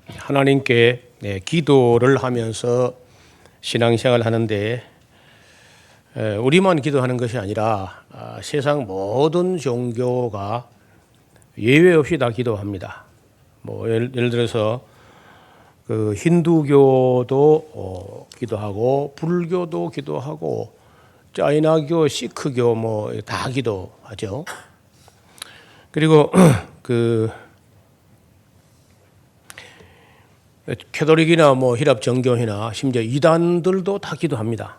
하나님께 기도를 하면서 신앙생활을 하는데 우리만 기도하는 것이 아니라 세상 모든 종교가 예외 없이 다 기도합니다. 뭐 예를 들어서 그 힌두교도 기도하고 불교도 기도하고 짜이나교, 시크교 뭐 다 기도하죠. 그리고 그 캐톨릭이나 뭐 히랍 정교회나 심지어 이단들도 다 기도합니다.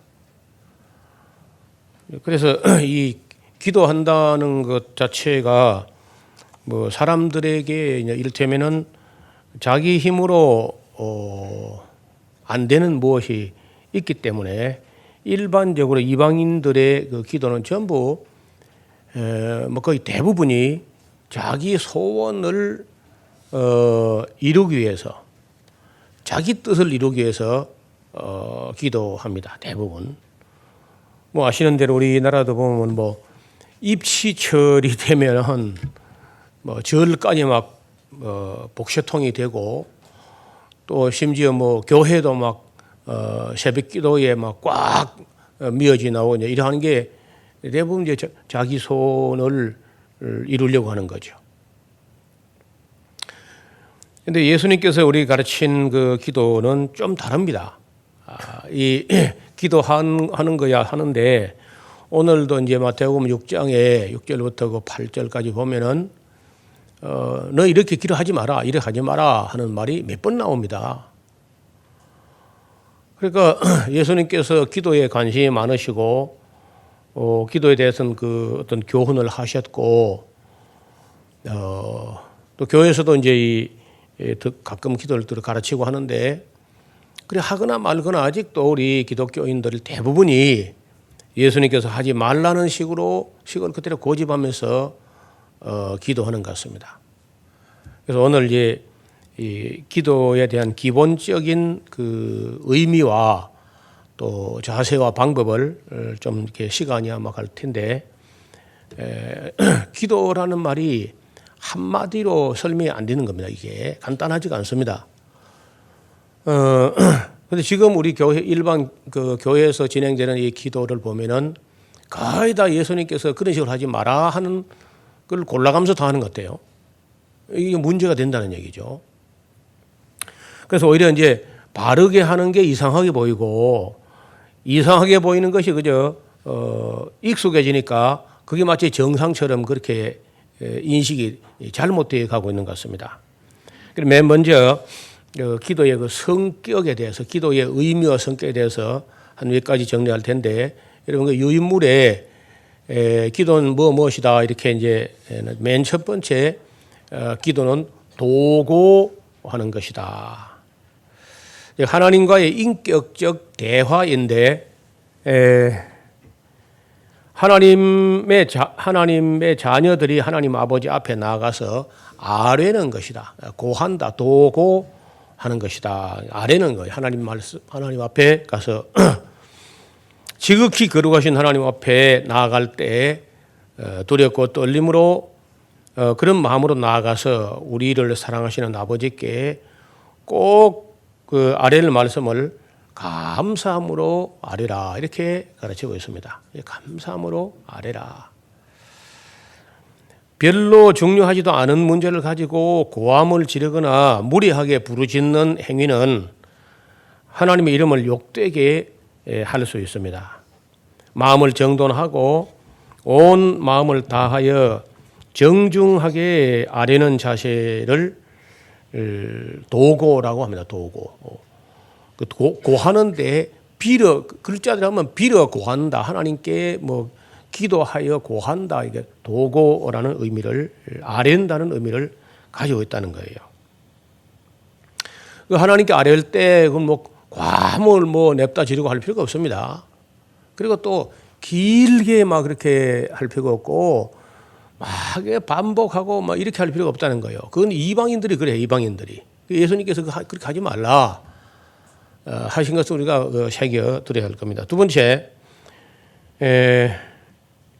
그래서 이 기도한다는 것 자체가 뭐 사람들에게 이를테면은 자기 힘으로 안 되는 무엇이 있기 때문에 일반적으로 이방인들의 그 기도는 전부 뭐 거의 대부분이 자기 소원을 이루기 위해서, 자기 뜻을 이루기 위해서 기도합니다. 대부분. 뭐 아시는 대로 우리나라도 보면 뭐 입시철이 되면은 뭐 절까지 막 복셔통이 되고, 또 심지어 뭐 교회도 막 새벽 기도에 막 꽉 미어지 나오고 이러한 게 대부분 이제 자기 소원을 이루려고 하는 거죠. 근데 예수님께서 우리 가르친 그 기도는 좀 다릅니다. 이 기도하는 거야 하는데, 오늘도 이제 마태복음 6장에 6절부터 그 8절까지 보면은 너 이렇게 기도하지 마라, 이렇게 하지 마라 하는 말이 몇 번 나옵니다. 그러니까 예수님께서 기도에 관심이 많으시고 기도에 대해서는 그 어떤 교훈을 하셨고, 또 교회에서도 이제 가끔 기도를 가르치고 하는데, 그래 하거나 말거나 아직도 우리 기독교인들 대부분이 예수님께서 하지 말라는 식으로 식을 그대로 고집하면서 기도하는 것 같습니다. 그래서 오늘 이제 이 기도에 대한 기본적인 그 의미와 또 자세와 방법을 좀 이렇게 시간이 아마 갈 텐데, 기도라는 말이 한마디로 설명이 안 되는 겁니다. 이게 간단하지가 않습니다. 근데 지금 우리 교회 일반 그 교회에서 진행되는 이 기도를 보면은 거의 다 예수님께서 그런 식으로 하지 마라 하는 걸 골라가면서 다 하는 것 같아요. 이게 문제가 된다는 얘기죠. 그래서 오히려 이제 바르게 하는 게 이상하게 보이고, 이상하게 보이는 것이 그저 익숙해지니까 그게 마치 정상처럼 그렇게 인식이 잘못되어 가고 있는 것 같습니다. 그럼 맨 먼저 기도의 그 성격에 대해서, 기도의 의미와 성격에 대해서 한 몇 가지 정리할 텐데, 여러분 그 유인물에 기도는 무엇이다 이렇게 이제 맨 첫 번째 기도는 도고하는 것이다. 하나님과의 인격적 대화인데, 하나님의 자녀들이 하나님 아버지 앞에 나가서 아뢰는 것이다. 고한다, 도고하는 것이다. 아뢰는 거예요. 하나님 앞에 가서 지극히 거룩하신 하나님 앞에 나아갈 때 두렵고 떨림으로 그런 마음으로 나아가서 우리를 사랑하시는 아버지께 꼭 그 아뢰를 말씀을 감사함으로 아뢰라 이렇게 가르치고 있습니다. 감사함으로 아뢰라. 별로 중요하지도 않은 문제를 가지고 고함을 지르거나 무리하게 부르짖는 행위는 하나님의 이름을 욕되게 할 수 있습니다. 마음을 정돈하고 온 마음을 다하여 정중하게 아뢰는 자세를 도고라고 합니다. 도고. 고하는데 빌어, 글자들 하면 빌어 고한다. 하나님께 뭐 기도하여 고한다. 이게 도고라는 의미를, 아뢰는다는 의미를 가지고 있다는 거예요. 하나님께 아뢰을 때 뭐 과음을 뭐 냅다 지르고 할 필요가 없습니다. 그리고 또 길게 막 그렇게 할 필요가 없고, 막 반복하고 막 이렇게 할 필요가 없다는 거예요. 그건 이방인들이 그래요. 이방인들이. 예수님께서 그렇게 하지 말라 하신 것을 우리가 새겨 들어야 할 겁니다. 두 번째,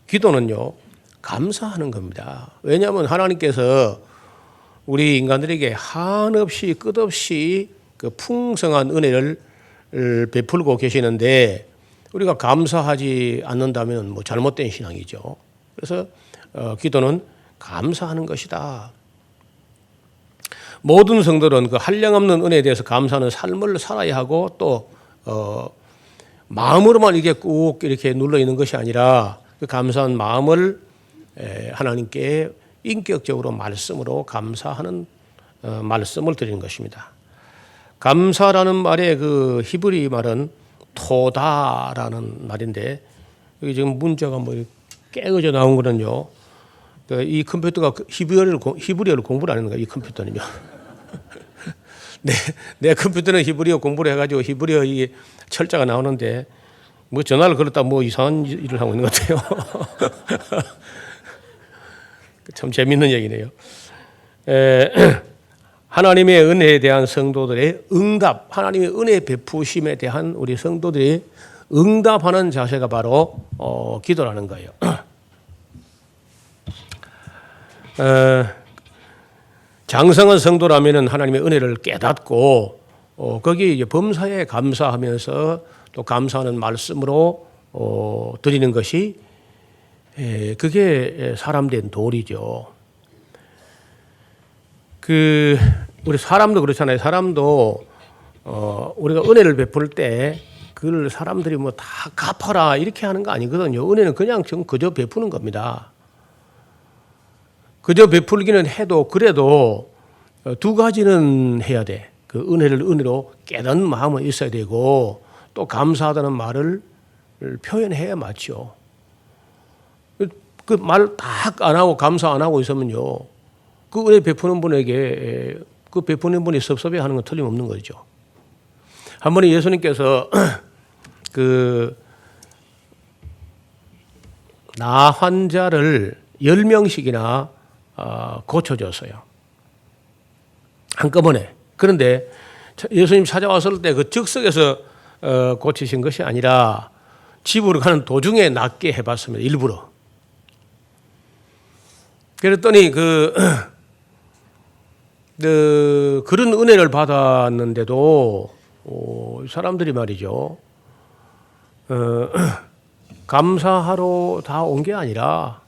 기도는요 감사하는 겁니다. 왜냐하면 하나님께서 우리 인간들에게 한없이 끝없이 그 풍성한 은혜를 베풀고 계시는데 우리가 감사하지 않는다면 뭐 잘못된 신앙이죠. 그래서 기도는 감사하는 것이다. 모든 성도는 그 한량없는 은혜에 대해서 감사하는 삶을 살아야 하고 또 마음으로만 이게 꾹 이렇게 눌러 있는 것이 아니라 그 감사한 마음을 하나님께 인격적으로 말씀으로 감사하는 말씀을 드리는 것입니다. 감사라는 말의 그 히브리 말은 토다라는 말인데 여기 지금 문자가 뭐 깨어져 나온 거는요. 이 컴퓨터가 히브리어를 공부를 안 하는 거야. 이 컴퓨터는요. 내 컴퓨터는 히브리어 공부를 해가지고 히브리어 이 철자가 나오는데 뭐 전화를 걸었다 뭐 이상한 일을 하고 있는 것 같아요. 참 재밌는 얘기네요. 하나님의 은혜에 대한 성도들의 응답, 하나님의 은혜 베푸심에 대한 우리 성도들이 응답하는 자세가 바로 기도라는 거예요. 장성한 성도라면은 하나님의 은혜를 깨닫고 거기에 이제 범사에 감사하면서 또 감사하는 말씀으로 드리는 것이 그게 사람된 도리죠. 우리 사람도 그렇잖아요. 사람도 우리가 은혜를 베풀 때 그걸 사람들이 뭐 다 갚아라 이렇게 하는 거 아니거든요. 은혜는 그냥 그저 베푸는 겁니다. 그저 베풀기는 해도 그래도 두 가지는 해야 돼. 그 은혜를 은혜로 깨닫는 마음은 있어야 되고 또 감사하다는 말을 표현해야 맞죠. 그 말 딱 안 하고 감사 안 하고 있으면요. 그 은혜 베푸는 분에게 그 베푸는 분이 섭섭해하는 건 틀림없는 거죠. 한 번에 예수님께서 나 환자를 10명씩이나 고쳐줬어요. 한꺼번에. 그런데 예수님 찾아왔을 때 그 즉석에서 고치신 것이 아니라 집으로 가는 도중에 낫게 해봤습니다. 일부러. 그랬더니 그런 은혜를 받았는데도 사람들이 말이죠. 감사하러 다 온 게 아니라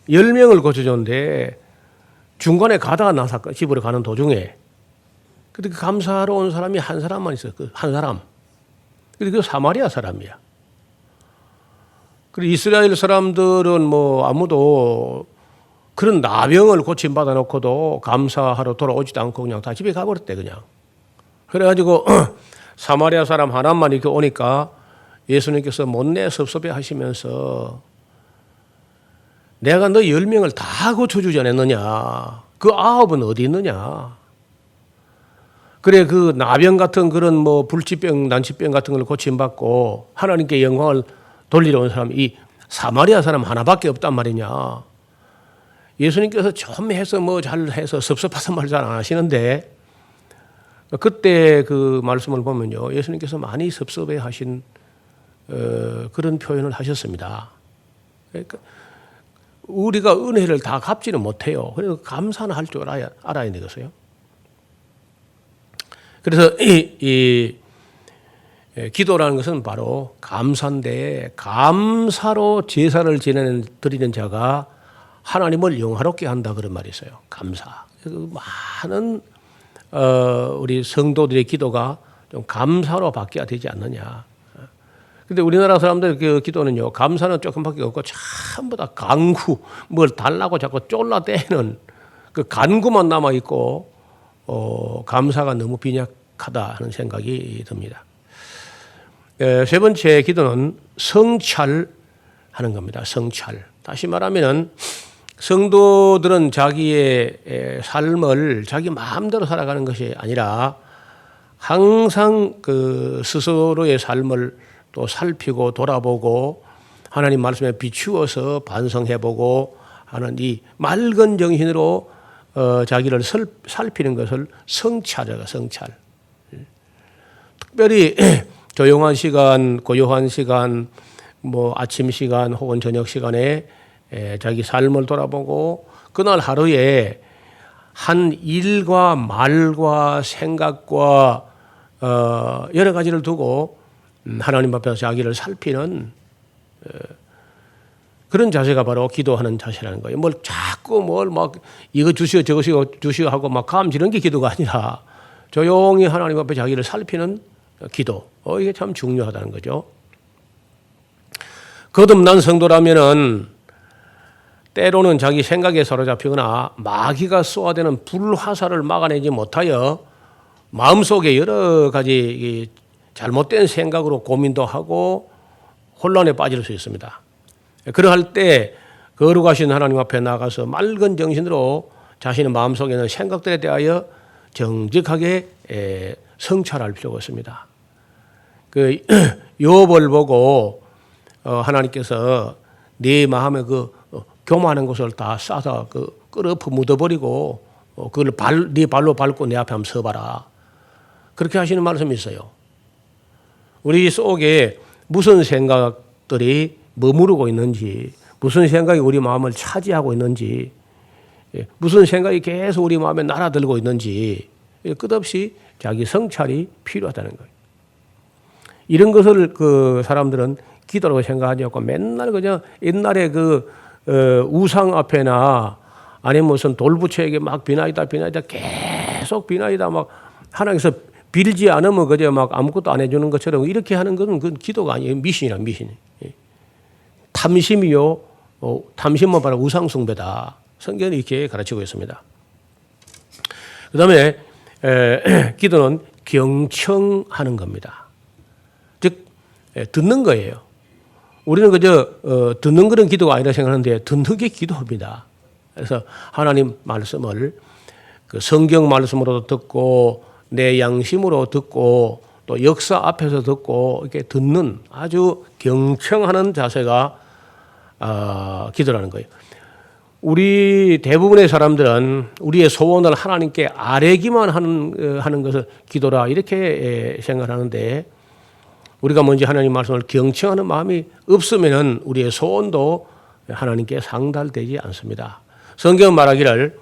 10명을 고쳐줬는데 중간에 가다가 나서 집으로 가는 도중에 근데 감사하러 온 사람이 한 사람만 있어요. 한 사람. 근데 그 사마리아 사람이야. 그리고 이스라엘 사람들은 뭐 아무도 그런 나병을 고침받아 놓고도 감사하러 돌아오지도 않고 그냥 다 집에 가버렸대 그냥. 그래가지고 사마리아 사람 하나만 이렇게 오니까 예수님께서 못내 섭섭해 하시면서 내가 너 10명을 다 고쳐주지 않았느냐. 그 9은 어디 있느냐. 그래 그 나병 같은 그런 뭐 불치병 난치병 같은 걸 고침받고 하나님께 영광을 돌리러 온 사람이 이 사마리아 사람 하나밖에 없단 말이냐. 예수님께서 좀 해서 뭐 잘해서 섭섭해서 말 잘 안 하시는데 그때 그 말씀을 보면요. 예수님께서 많이 섭섭해 하신 그런 표현을 하셨습니다. 그러니까 우리가 은혜를 다 갚지는 못해요. 그래서 감사는 할 줄 알아야 되겠어요. 그래서 이 기도라는 것은 바로 감사인데 감사로 제사를 드리는 자가 하나님을 영화롭게 한다 그런 말이 있어요. 감사. 많은 우리 성도들의 기도가 좀 감사로 바뀌어야 되지 않느냐. 근데 우리나라 사람들 그 기도는요, 감사는 조금밖에 없고 전부 다 간구, 뭘 달라고 자꾸 쫄라대는 그 간구만 남아 있고 감사가 너무 빈약하다 하는 생각이 듭니다. 세 번째 기도는 성찰하는 겁니다. 성찰. 다시 말하면은 성도들은 자기의 삶을 자기 마음대로 살아가는 것이 아니라 항상 그 스스로의 삶을 또 살피고 돌아보고 하나님 말씀에 비추어서 반성해보고 하는 이 맑은 정신으로 자기를 살피는 것을 성찰이라고 성찰. 특별히 조용한 시간, 고요한 시간, 뭐 아침 시간 혹은 저녁 시간에 자기 삶을 돌아보고 그날 하루에 한 일과 말과 생각과 여러 가지를 두고 하나님 앞에서 자기를 살피는 그런 자세가 바로 기도하는 자세라는 거예요. 뭘 자꾸 뭘 막 이거 주시오 저거 주시오 하고 막 감지는 게 기도가 아니라 조용히 하나님 앞에 자기를 살피는 기도. 이게 참 중요하다는 거죠. 거듭난 성도라면은 때로는 자기 생각에 사로잡히거나 마귀가 쏘아대는 불화살을 막아내지 못하여 마음속에 여러 가지 잘못된 생각으로 고민도 하고 혼란에 빠질 수 있습니다. 그러할 때 거룩하신 하나님 앞에 나가서 맑은 정신으로 자신의 마음속에 있는 생각들에 대하여 정직하게 성찰할 필요가 있습니다. 그 욥을 보고 하나님께서 네 마음에 그 교만한 것을 다 싸서 끌어프 묻어버리고 그걸 네 발로 밟고 내 앞에 한번 서봐라. 그렇게 하시는 말씀이 있어요. 우리 속에 무슨 생각들이 머무르고 있는지, 무슨 생각이 우리 마음을 차지하고 있는지, 무슨 생각이 계속 우리 마음에 날아들고 있는지 끝없이 자기 성찰이 필요하다는 거예요. 이런 것을 그 사람들은 기도라고 생각하지 않고 맨날 그냥 옛날에 우상 앞에나 아니면 무슨 돌부처에게 막 비나이다 계속 비나이다 막 하나님께서 빌지 않으면 그저 막 아무것도 안 해주는 것처럼 이렇게 하는 것은 그건 기도가 아니에요. 미신이라 미신. 탐심이요. 탐심은 바로 우상숭배다. 성경이 이렇게 가르치고 있습니다. 그 다음에 기도는 경청하는 겁니다. 즉 듣는 거예요. 우리는 그저 듣는 그런 기도가 아니라 생각하는데 듣는 게 기도입니다. 그래서 하나님 말씀을 그 성경 말씀으로도 듣고 내 양심으로 듣고 또 역사 앞에서 듣고 이렇게 듣는 아주 경청하는 자세가 기도라는 거예요. 우리 대부분의 사람들은 우리의 소원을 하나님께 아뢰기만 하는 것을 기도라 이렇게 생각하는데 우리가 먼저 하나님 말씀을 경청하는 마음이 없으면은 우리의 소원도 하나님께 상달되지 않습니다. 성경 말하기를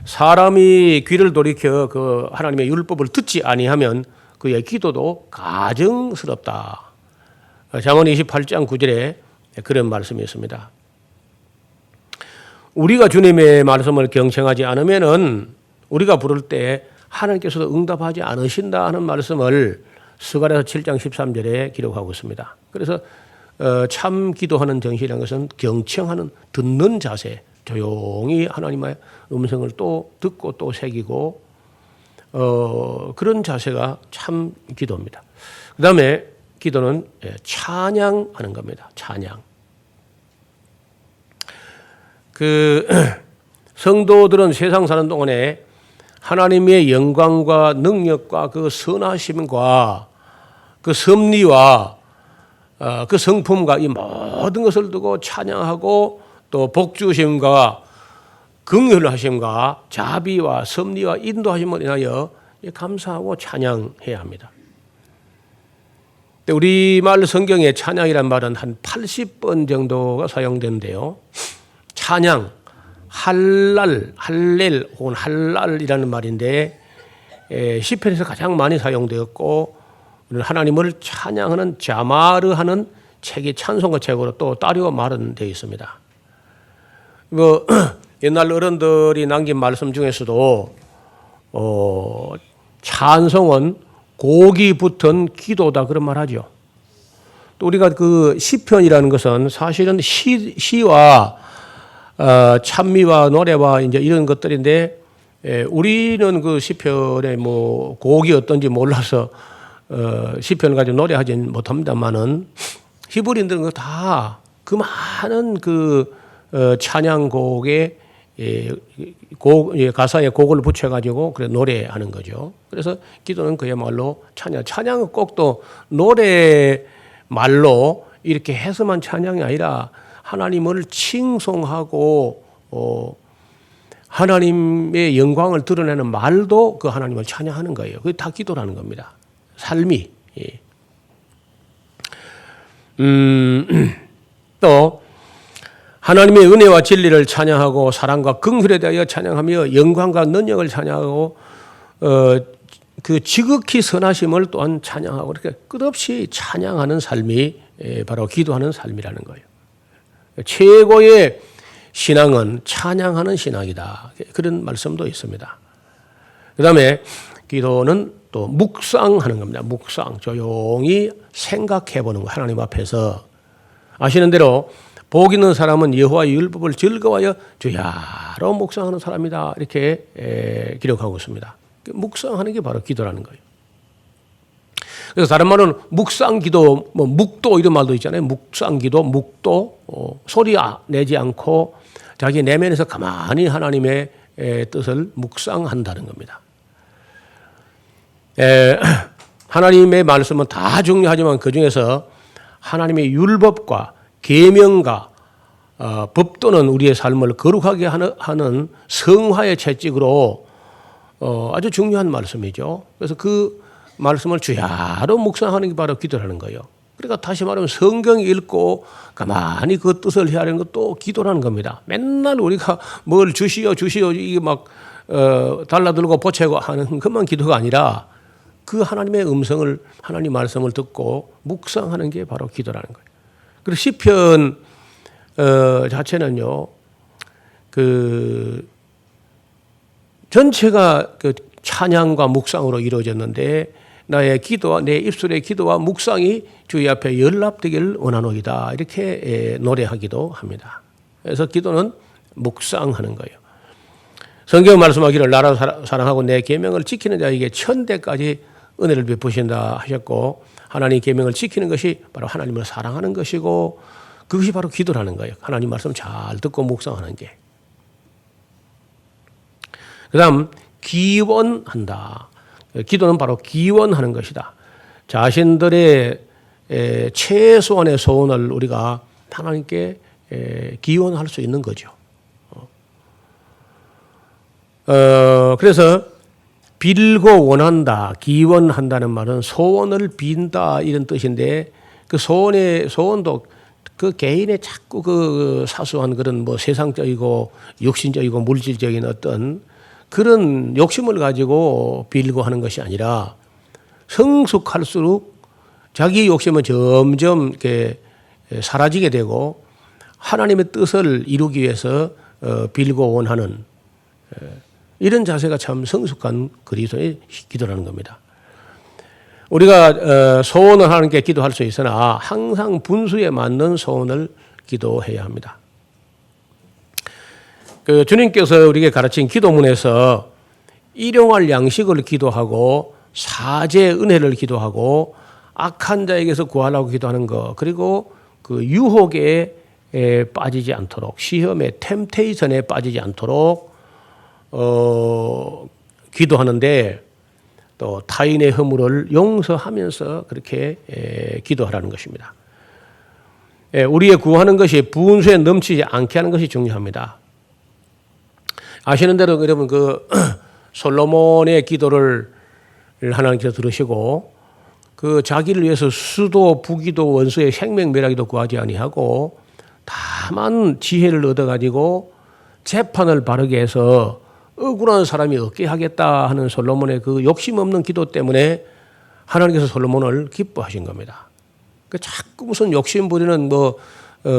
사람이 귀를 돌이켜 그 하나님의 율법을 듣지 아니하면 그의 기도도 가증스럽다. 잠언 28장 9절에 그런 말씀이 있습니다. 우리가 주님의 말씀을 경청하지 않으면은 우리가 부를 때 하나님께서도 응답하지 않으신다 하는 말씀을 스가랴서 7장 13절에 기록하고 있습니다. 그래서 참 기도하는 정신이라는 것은 경청하는 듣는 자세, 조용히 하나님의 음성을 또 듣고 또 새기고 그런 자세가 참 기도입니다. 그 다음에 기도는 찬양하는 겁니다. 찬양. 그 성도들은 세상 사는 동안에 하나님의 영광과 능력과 그 선하심과 그 섭리와 그 성품과 이 모든 것을 두고 찬양하고 또 복주심과 긍휼하심과 자비와 섭리와 인도하심을 인하여 감사하고 찬양해야 합니다. 우리말 성경에 찬양이란 말은 한 80번 정도가 사용되는데요. 찬양, 할렐 혹은 할랄이라는 말인데 시편에서 가장 많이 사용되었고 하나님을 찬양하는 자마르하는 책이 찬송가 책으로 또 따로 마련되어 있습니다. 옛날 어른들이 남긴 말씀 중에서도 찬송은 곡이 붙은 기도다 그런 말하죠. 또 우리가 그 시편이라는 것은 사실은 시와 찬미와 노래와 이제 이런 것들인데 우리는 그 시편의 뭐 곡이 어떤지 몰라서 시편을 가지고 노래하지는 못합니다만은 히브리인들은 다 그 많은 그 찬양곡에 가사에 곡을 붙여가지고 그래 노래하는 거죠. 그래서 기도는 그야말로 찬양은 꼭 또 노래 말로 이렇게 해서만 찬양이 아니라 하나님을 칭송하고 하나님의 영광을 드러내는 말도 그 하나님을 찬양하는 거예요. 그게 다 기도라는 겁니다. 삶이. 또 하나님의 은혜와 진리를 찬양하고 사랑과 긍휼에 대하여 찬양하며 영광과 능력을 찬양하고 그 지극히 선하심을 또한 찬양하고 이렇게 끝없이 찬양하는 삶이 바로 기도하는 삶이라는 거예요. 최고의 신앙은 찬양하는 신앙이다. 그런 말씀도 있습니다. 그 다음에 기도는 또 묵상하는 겁니다. 묵상, 조용히 생각해 보는 거. 하나님 앞에서 아시는 대로 복 있는 사람은 여호와의 율법을 즐거워하여 주야로 묵상하는 사람이다. 이렇게 기록하고 있습니다. 묵상하는 게 바로 기도라는 거예요. 그래서 다른 말은 묵상기도, 뭐 묵도 이런 말도 있잖아요. 묵상기도, 묵도, 소리 내지 않고 자기 내면에서 가만히 하나님의 뜻을 묵상한다는 겁니다. 하나님의 말씀은 다 중요하지만 그 중에서 하나님의 율법과 계명과 법도는 우리의 삶을 거룩하게 하는 성화의 채찍으로 아주 중요한 말씀이죠. 그래서 그 말씀을 주야로 묵상하는 게 바로 기도라는 거예요. 그러니까 다시 말하면 성경 읽고 가만히 그 뜻을 헤아리는 것도 기도라는 겁니다. 맨날 우리가 뭘 주시오 이게 막 달라들고 보채고 하는 것만 기도가 아니라 그 하나님의 음성을 하나님 말씀을 듣고 묵상하는 게 바로 기도라는 거예요. 그리고 시편 자체는요, 그 전체가 그 찬양과 묵상으로 이루어졌는데 나의 기도와 내 입술의 기도와 묵상이 주의 앞에 연락되기를 원하노이다. 이렇게 노래하기도 합니다. 그래서 기도는 묵상하는 거예요. 성경 말씀하기를 나라 사랑하고 내 계명을 지키는 자에게 천대까지 은혜를 베푸신다 하셨고 하나님 계명을 지키는 것이 바로 하나님을 사랑하는 것이고 그것이 바로 기도라는 거예요. 하나님 말씀 잘 듣고 묵상하는 게. 그 다음 기원한다. 기도는 바로 기원하는 것이다. 자신들의 최소한의 소원을 우리가 하나님께 기원할 수 있는 거죠. 그래서 빌고 원한다, 기원한다는 말은 소원을 빈다 이런 뜻인데 그 소원도 그 개인의 자꾸 그 사소한 그런 뭐 세상적이고 육신적이고 물질적인 어떤 그런 욕심을 가지고 빌고 하는 것이 아니라 성숙할수록 자기 욕심은 점점 이렇게 사라지게 되고 하나님의 뜻을 이루기 위해서 빌고 원하는 이런 자세가 참 성숙한 그리스도의 기도라는 겁니다. 우리가 소원을 하나님께 기도할 수 있으나 항상 분수에 맞는 소원을 기도해야 합니다. 그 주님께서 우리에게 가르친 기도문에서 일용할 양식을 기도하고 사제 은혜를 기도하고 악한 자에게서 구하라고 기도하는 것 그리고 그 유혹에 빠지지 않도록 시험의 템테이션에 빠지지 않도록 기도하는데 또 타인의 허물을 용서하면서 그렇게 기도하라는 것입니다. 우리의 구하는 것이 분수에 넘치지 않게 하는 것이 중요합니다. 아시는 대로 여러분 그 솔로몬의 기도를 하나님께서 들으시고 그 자기를 위해서 수도 부기도 원수의 생명멸하기도 구하지 아니하고 다만 지혜를 얻어가지고 재판을 바르게 해서 억울한 사람이 없게 하겠다 하는 솔로몬의 그 욕심 없는 기도 때문에 하나님께서 솔로몬을 기뻐하신 겁니다. 그 자꾸 무슨 욕심 부리는 뭐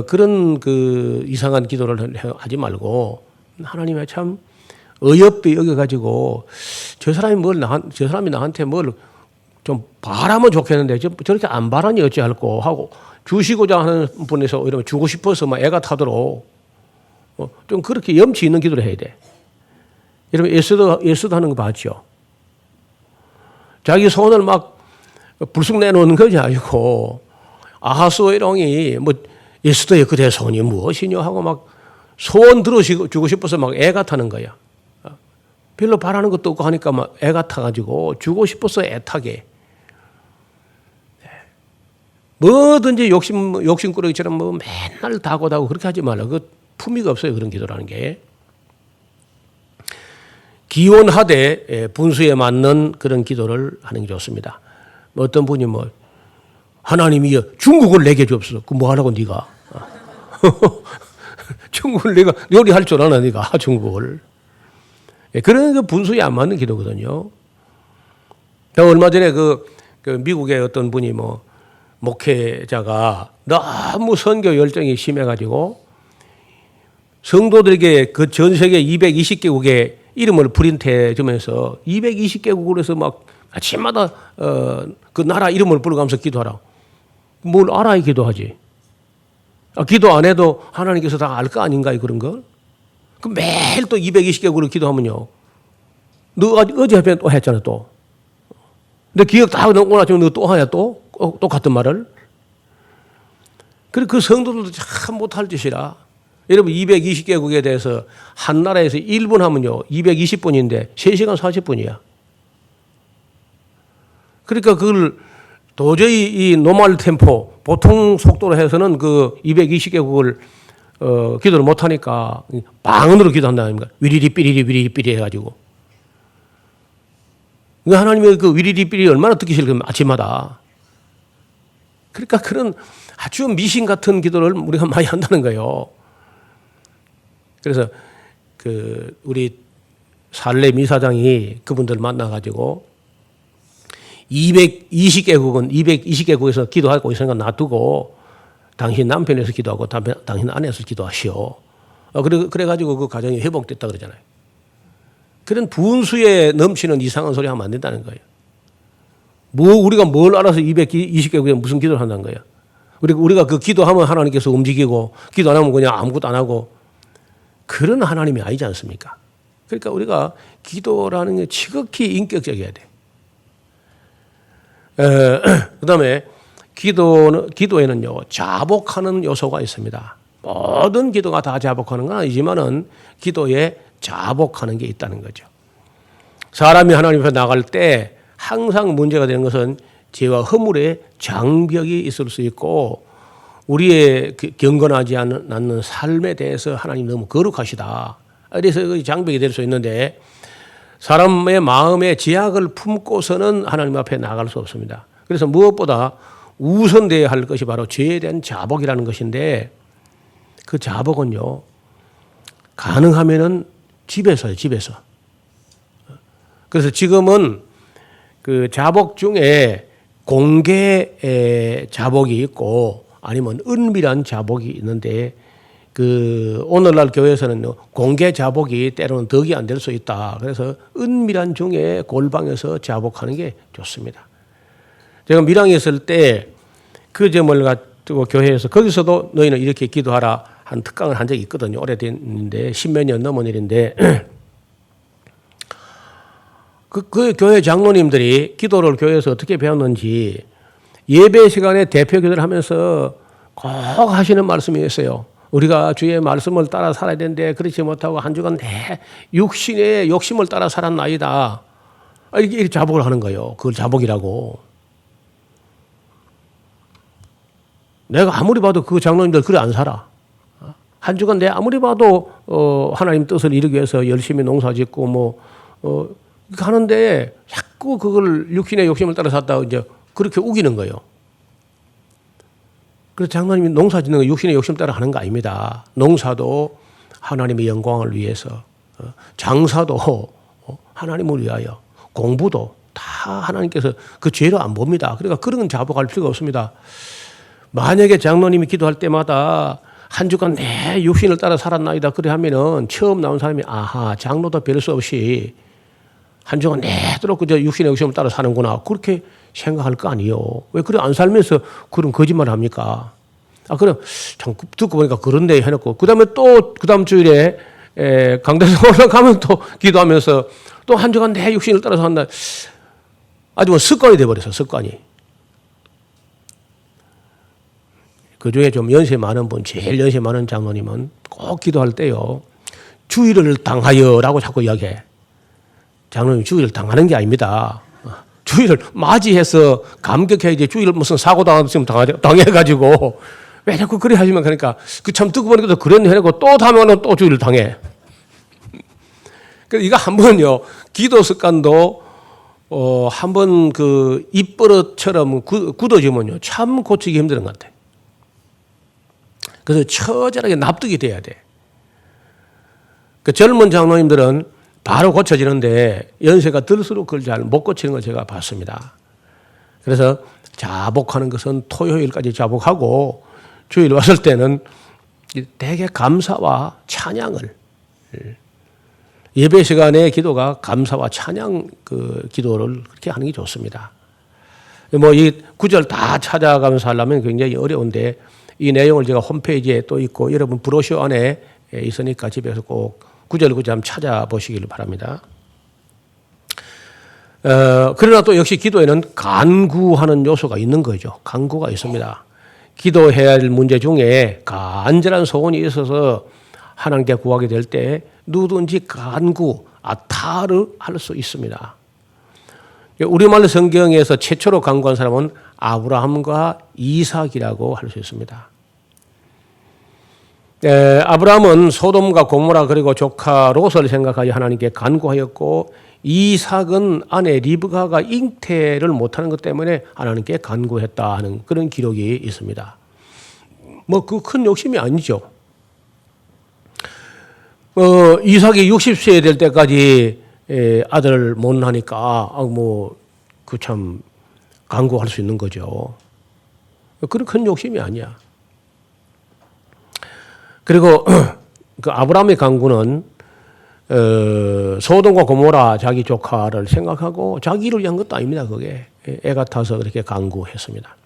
그런 그 이상한 기도를 하지 말고 하나님의 참 어여삐 여겨가지고 저 사람이 나한테 뭘 좀 바라면 좋겠는데 저렇게 안 바라니 어찌할꼬 하고 주시고자 하는 분에서 이러면 주고 싶어서 막 애가 타도록 좀 그렇게 염치 있는 기도를 해야 돼. 여러분 예수도 하는 거 봤죠? 자기 소원을 막 불쑥 내놓는 것이 아니고 아하스의 왕이 뭐 예수도의 그대 소원이 무엇이냐 하고 막 소원 들어주고 싶어서 막 애가 타는 거야. 별로 바라는 것도 없고 하니까 막 애가 타가지고 주고 싶어서 애타게. 뭐든지 욕심꾸러기처럼 뭐 맨날 다고다고 그렇게 하지 말라. 그 품위가 없어요. 그런 기도라는 게. 기원하되 분수에 맞는 그런 기도를 하는 게 좋습니다. 뭐 어떤 분이 뭐 하나님이여 중국을 내게 주옵소서. 그 뭐 하라고 네가. 중국을 내가 요리할 줄 아나, 네가 중국을. 그런 그 분수에 안 맞는 기도거든요. 얼마 전에 그 미국의 어떤 분이 목회자가 너무 선교 열정이 심해가지고 성도들에게 그 전 세계 220개국의 이름을 프린트해 주면서 220개국으로 해서 막 아침마다 그 나라 이름을 불러가면서 기도하라. 뭘 알아야 기도하지. 기도 안 해도 하나님께서 다 알 거 아닌가, 그런 걸? 그 매일 또 220개국으로 기도하면요. 너 어제 해변 또 했잖아, 또. 너 기억 다 하고 오늘 아침에 너 또 하냐, 또? 똑같은 말을? 그 성도들도 참 못할 짓이라. 여러분, 220개국에 대해서 한 나라에서 1분 하면요, 220분인데 3시간 40분이야. 그러니까 그걸 도저히 이 노멀 템포, 보통 속도로 해서는 그 220개국을 기도를 못하니까 방언으로 기도한다 아닙니까? 위리리 삐리리 위리리 삐리 해가지고. 하나님의 그 위리리 삐리 얼마나 듣기 싫으면 아침마다. 그러니까 그런 아주 미신 같은 기도를 우리가 많이 한다는 거예요. 그래서 우리 살렘 이사장이 그분들 만나가지고 220개국에서 기도하고 있으니까 놔두고 당신 남편에서 기도하고 당신 아내에서 기도하시오. 그래가지고 그 가정이 회복됐다 그러잖아요. 그런 분수에 넘치는 이상한 소리 하면 안 된다는 거예요. 우리가 뭘 알아서 220개국에 무슨 기도를 한다는 거예요. 우리가 그 기도하면 하나님께서 움직이고 기도 안 하면 그냥 아무것도 안 하고 그런 하나님이 아니지 않습니까? 그러니까 우리가 기도라는 게 지극히 인격적이어야 돼. 그 다음에 기도에는요, 자복하는 요소가 있습니다. 모든 기도가 다 자복하는 건 아니지만은 기도에 자복하는 게 있다는 거죠. 사람이 하나님 앞에 나갈 때 항상 문제가 되는 것은 죄와 허물의 장벽이 있을 수 있고 우리의 경건하지 않는 삶에 대해서 하나님 너무 거룩하시다. 그래서 그 장벽이 될 수 있는데 사람의 마음에 제약을 품고서는 하나님 앞에 나갈 수 없습니다. 그래서 무엇보다 우선되어야 할 것이 바로 죄에 대한 자복이라는 것인데 그 자복은요, 가능하면은 집에서요, 집에서. 그래서 지금은 그 자복 중에 공개 자복이 있고 아니면 은밀한 자복이 있는데 오늘날 교회에서는 공개 자복이 때로는 덕이 안 될 수 있다. 그래서 은밀한 중에 골방에서 자복하는 게 좋습니다. 제가 밀양에 있을 때 그 점을 가지고 교회에서 거기서도 너희는 이렇게 기도하라 한 특강을 한 적이 있거든요. 오래됐는데 10몇 년 넘은 일인데 그 교회 장로님들이 기도를 교회에서 어떻게 배웠는지 예배 시간에 대표 기도를 하면서 꼭 하시는 말씀이 있어요. 우리가 주의 말씀을 따라 살아야 되는데 그렇지 못하고 한 주간 내 육신의 욕심을 따라 살았나이다. 이렇게 자복을 하는 거예요. 그걸 자복이라고. 내가 아무리 봐도 그 장로님들 그래 안 살아. 한 주간 내 아무리 봐도 하나님 뜻을 이루기 위해서 열심히 농사 짓고 하는데 자꾸 그걸 육신의 욕심을 따라 샀다고 이제 그렇게 우기는 거예요. 그래서 장로님이 농사 짓는 거 육신의 욕심 따라 하는 거 아닙니다. 농사도 하나님의 영광을 위해서, 장사도 하나님을 위하여, 공부도 다 하나님께서 그 죄로 안 봅니다. 그러니까 그런 건 자복할 필요가 없습니다. 만약에 장로님이 기도할 때마다 한 주간 내 육신을 따라 살았나이다 그래 하면은 처음 나온 사람이 아하, 장로도 별 수 없이 한 주간 내도록 그저 육신의 욕심을 따라 사는구나 그렇게 생각할 거 아니에요. 왜 그래 안 살면서 그런 거짓말을 합니까? 그럼 참 듣고 보니까 그런데 해놓고 그 다음에 또 그 다음 주일에 강대상 올라가면 또 기도하면서 또 한 주간 내 육신을 따라 산다. 아주 습관이 돼버렸어, 습관이. 그 중에 좀 연세 많은 분, 제일 연세 많은 장로님은 꼭 기도할 때요, 주의를 당하여라고 자꾸 이야기해. 장로님 주의를 당하는 게 아닙니다. 주의를 맞이해서 감격해야지 주의를 무슨 사고 당했으면 당해가지고 왜 자꾸 그래 하시면 그러니까 그 참 듣고 보니까 그런 해놓고 또 하면은 또 주의를 당해. 그래서 이거 한번요, 기도 습관도 한번 그 입버릇처럼 굳어지면요 참 고치기 힘든 것 같아. 그래서 처절하게 납득이 돼야 돼. 그 젊은 장로님들은 바로 고쳐지는데 연세가 들수록 그걸 잘 못 고치는 걸 제가 봤습니다. 그래서 자복하는 것은 토요일까지 자복하고 주일 왔을 때는 대개 감사와 찬양을, 예배 시간의 기도가 감사와 찬양 그 기도를 그렇게 하는 게 좋습니다. 뭐 이 구절 다 찾아가면서 하려면 굉장히 어려운데 이 내용을 제가 홈페이지에 또 있고 여러분 브로셔 안에 있으니까 집에서 꼭 구절 한번 찾아보시길 바랍니다. 그러나 또 역시 기도에는 간구하는 요소가 있는 거죠. 간구가 있습니다. 기도해야 할 문제 중에 간절한 소원이 있어서 하나님께 구하게 될 때 누구든지 간구, 아타를 할 수 있습니다. 우리말 성경에서 최초로 간구한 사람은 아브라함과 이삭이라고 할 수 있습니다. 아브라함은 소돔과 고모라 그리고 조카 롯을 생각하여 하나님께 간구하였고 이삭은 아내 리브가가 잉태를 못하는 것 때문에 하나님께 간구했다 하는 그런 기록이 있습니다. 뭐 그 큰 욕심이 아니죠. 이삭이 60세 될 때까지 아들을 못 낳으니까 그 참 간구할 수 있는 거죠. 그런 큰 욕심이 아니야. 그리고 그 아브라함의 간구는 소돔과 고모라 자기 조카를 생각하고 자기를 위한 것도 아닙니다. 그게 애 같아서 그렇게 간구했습니다.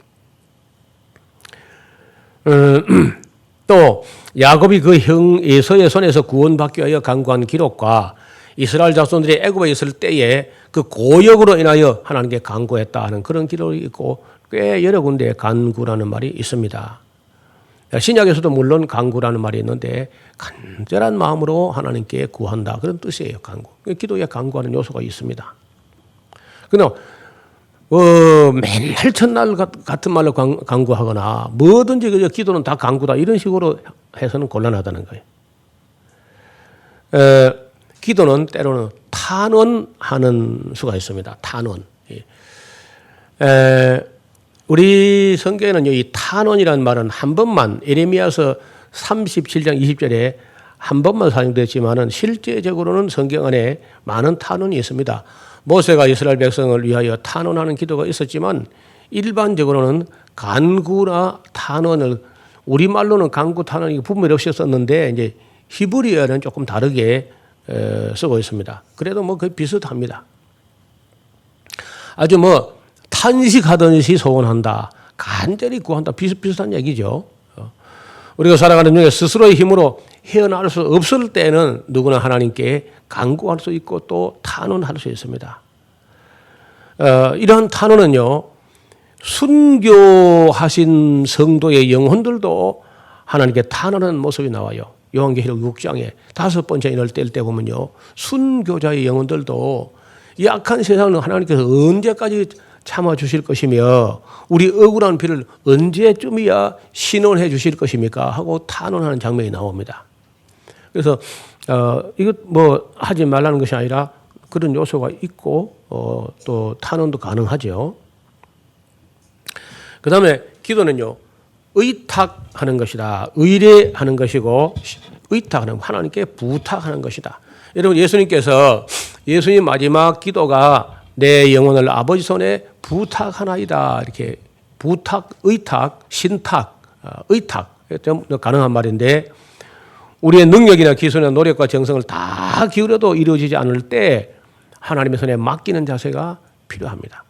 또 야곱이 그 형 에서의 손에서 구원받기 위하여 간구한 기록과 이스라엘 자손들이 애굽에 있을 때에 그 고역으로 인하여 하나님께 간구했다 하는 그런 기록이 있고 꽤 여러 군데 간구라는 말이 있습니다. 신약에서도 물론 간구라는 말이 있는데 간절한 마음으로 하나님께 구한다 그런 뜻이에요. 간구. 기도에 간구하는 요소가 있습니다. 그러나 맨날 첫날 같은 말로 간구하거나 뭐든지 그저 기도는 다 간구다 이런 식으로 해서는 곤란하다는 거예요. 기도는 때로는 탄원하는 수가 있습니다. 탄원. 우리 성경에는 이 탄원이라는 말은 한 번만 예레미야서 37장 20절에 한 번만 사용됐지만은 실제적으로는 성경 안에 많은 탄원이 있습니다. 모세가 이스라엘 백성을 위하여 탄원하는 기도가 있었지만 일반적으로는 간구나 탄원을 우리말로는 간구 탄원이 분별 없이 썼는데 이제 히브리어는 조금 다르게 쓰고 있습니다. 그래도 뭐 거의 비슷합니다. 아주 뭐 탄식하듯이 소원한다, 간절히 구한다 비슷비슷한 얘기죠. 우리가 살아가는 중에 스스로의 힘으로 헤어나올 수 없을 때는 누구나 하나님께 간구할 수 있고 또 탄원할 수 있습니다. 이러한 탄원은요, 순교하신 성도의 영혼들도 하나님께 탄원하는 모습이 나와요. 요한계시록 6장에 5번째 인을 뗄 때 보면요, 순교자의 영혼들도 약한 세상은 하나님께서 언제까지 참아주실 것이며 우리 억울한 피를 언제쯤이야 신원해 주실 것입니까 하고 탄원하는 장면이 나옵니다. 그래서 이거 뭐 하지 말라는 것이 아니라 그런 요소가 있고 또 탄원도 가능하죠. 그 다음에 기도는요, 의탁하는 것이다. 의뢰하는 것이고 의탁하는 하나님께 부탁하는 것이다. 여러분 예수님께서 예수님 마지막 기도가 내 영혼을 아버지 손에 부탁하나이다. 이렇게 부탁, 의탁, 신탁, 의탁 좀 가능한 말인데 우리의 능력이나 기술이나 노력과 정성을 다 기울여도 이루어지지 않을 때 하나님의 손에 맡기는 자세가 필요합니다.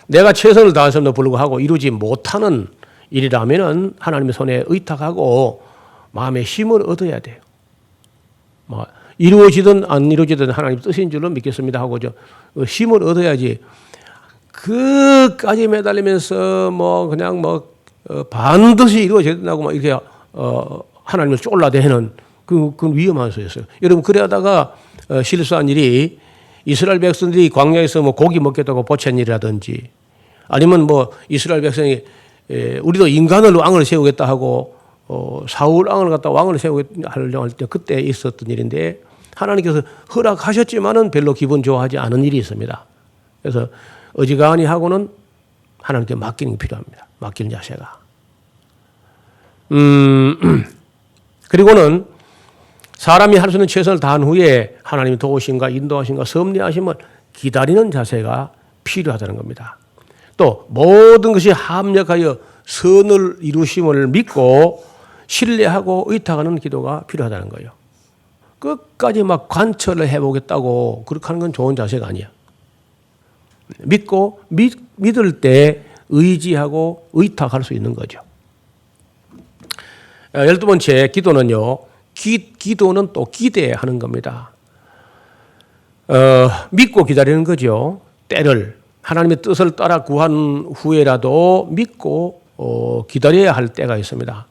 내가 최선을 다해서도 불구하고 이루지 못하는 일이라면 하나님의 손에 의탁하고 마음의 힘을 얻어야 돼요. 뭐 이루어지든 안 이루어지든 하나님 뜻인 줄로 믿겠습니다 하고 힘을 얻어야지. 그까지 매달리면서 뭐 그냥 반드시 이루어져야 된다고 막 이렇게 하나님을 쫄라대는 그건 위험한 소리였어요. 여러분 그러다가 실수한 일이 이스라엘 백성들이 광야에서 뭐 고기 먹겠다고 보챈 일이라든지 아니면 뭐 이스라엘 백성이 우리도 인간을 왕을 세우겠다 하고 사울 왕을 갖다 왕을 세우려고 할 때 그때 있었던 일인데 하나님께서 허락하셨지만은 별로 기분 좋아하지 않은 일이 있습니다. 그래서 어지간히 하고는 하나님께 맡기는 게 필요합니다. 맡기는 자세가. 그리고는 사람이 할 수 있는 최선을 다한 후에 하나님의 도우심과 인도하심과 섭리하심을 기다리는 자세가 필요하다는 겁니다. 또 모든 것이 합력하여 선을 이루심을 믿고 신뢰하고 의탁하는 기도가 필요하다는 거예요. 끝까지 막 관철을 해보겠다고 그렇게 하는 건 좋은 자세가 아니야. 믿고 믿을 때 의지하고 의탁할 수 있는 거죠. 12번째 기도는요. 기도는 또 기대하는 겁니다. 믿고 기다리는 거죠. 때를 하나님의 뜻을 따라 구한 후에라도 믿고 기다려야 할 때가 있습니다.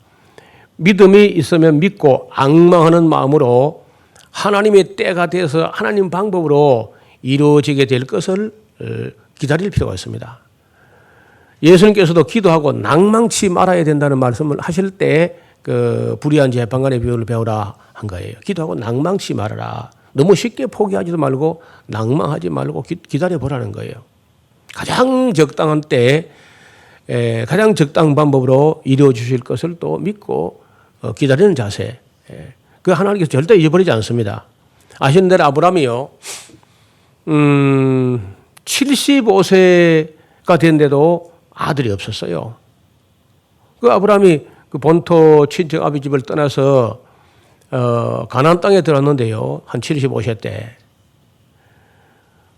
믿음이 있으면 믿고 앙망하는 마음으로 하나님의 때가 돼서 하나님 방법으로 이루어지게 될 것을 기다릴 필요가 있습니다. 예수님께서도 기도하고 낭망치 말아야 된다는 말씀을 하실 때 그 불의한 재판관의 비유를 배우라 한 거예요. 기도하고 낭망치 말아라. 너무 쉽게 포기하지도 말고 낭망하지 말고 기다려 보라는 거예요. 가장 적당한 때 가장 적당한 방법으로 이루어 주실 것을 또 믿고 기다리는 자세. 그 하나님께서 절대 잊어버리지 않습니다. 아시는 대로 아브라함이요. 75세가 됐는데도 아들이 없었어요. 그 아브라함이 그 본토 친척 아비 집을 떠나서 가나안 땅에 들어왔는데요. 한 75세 때.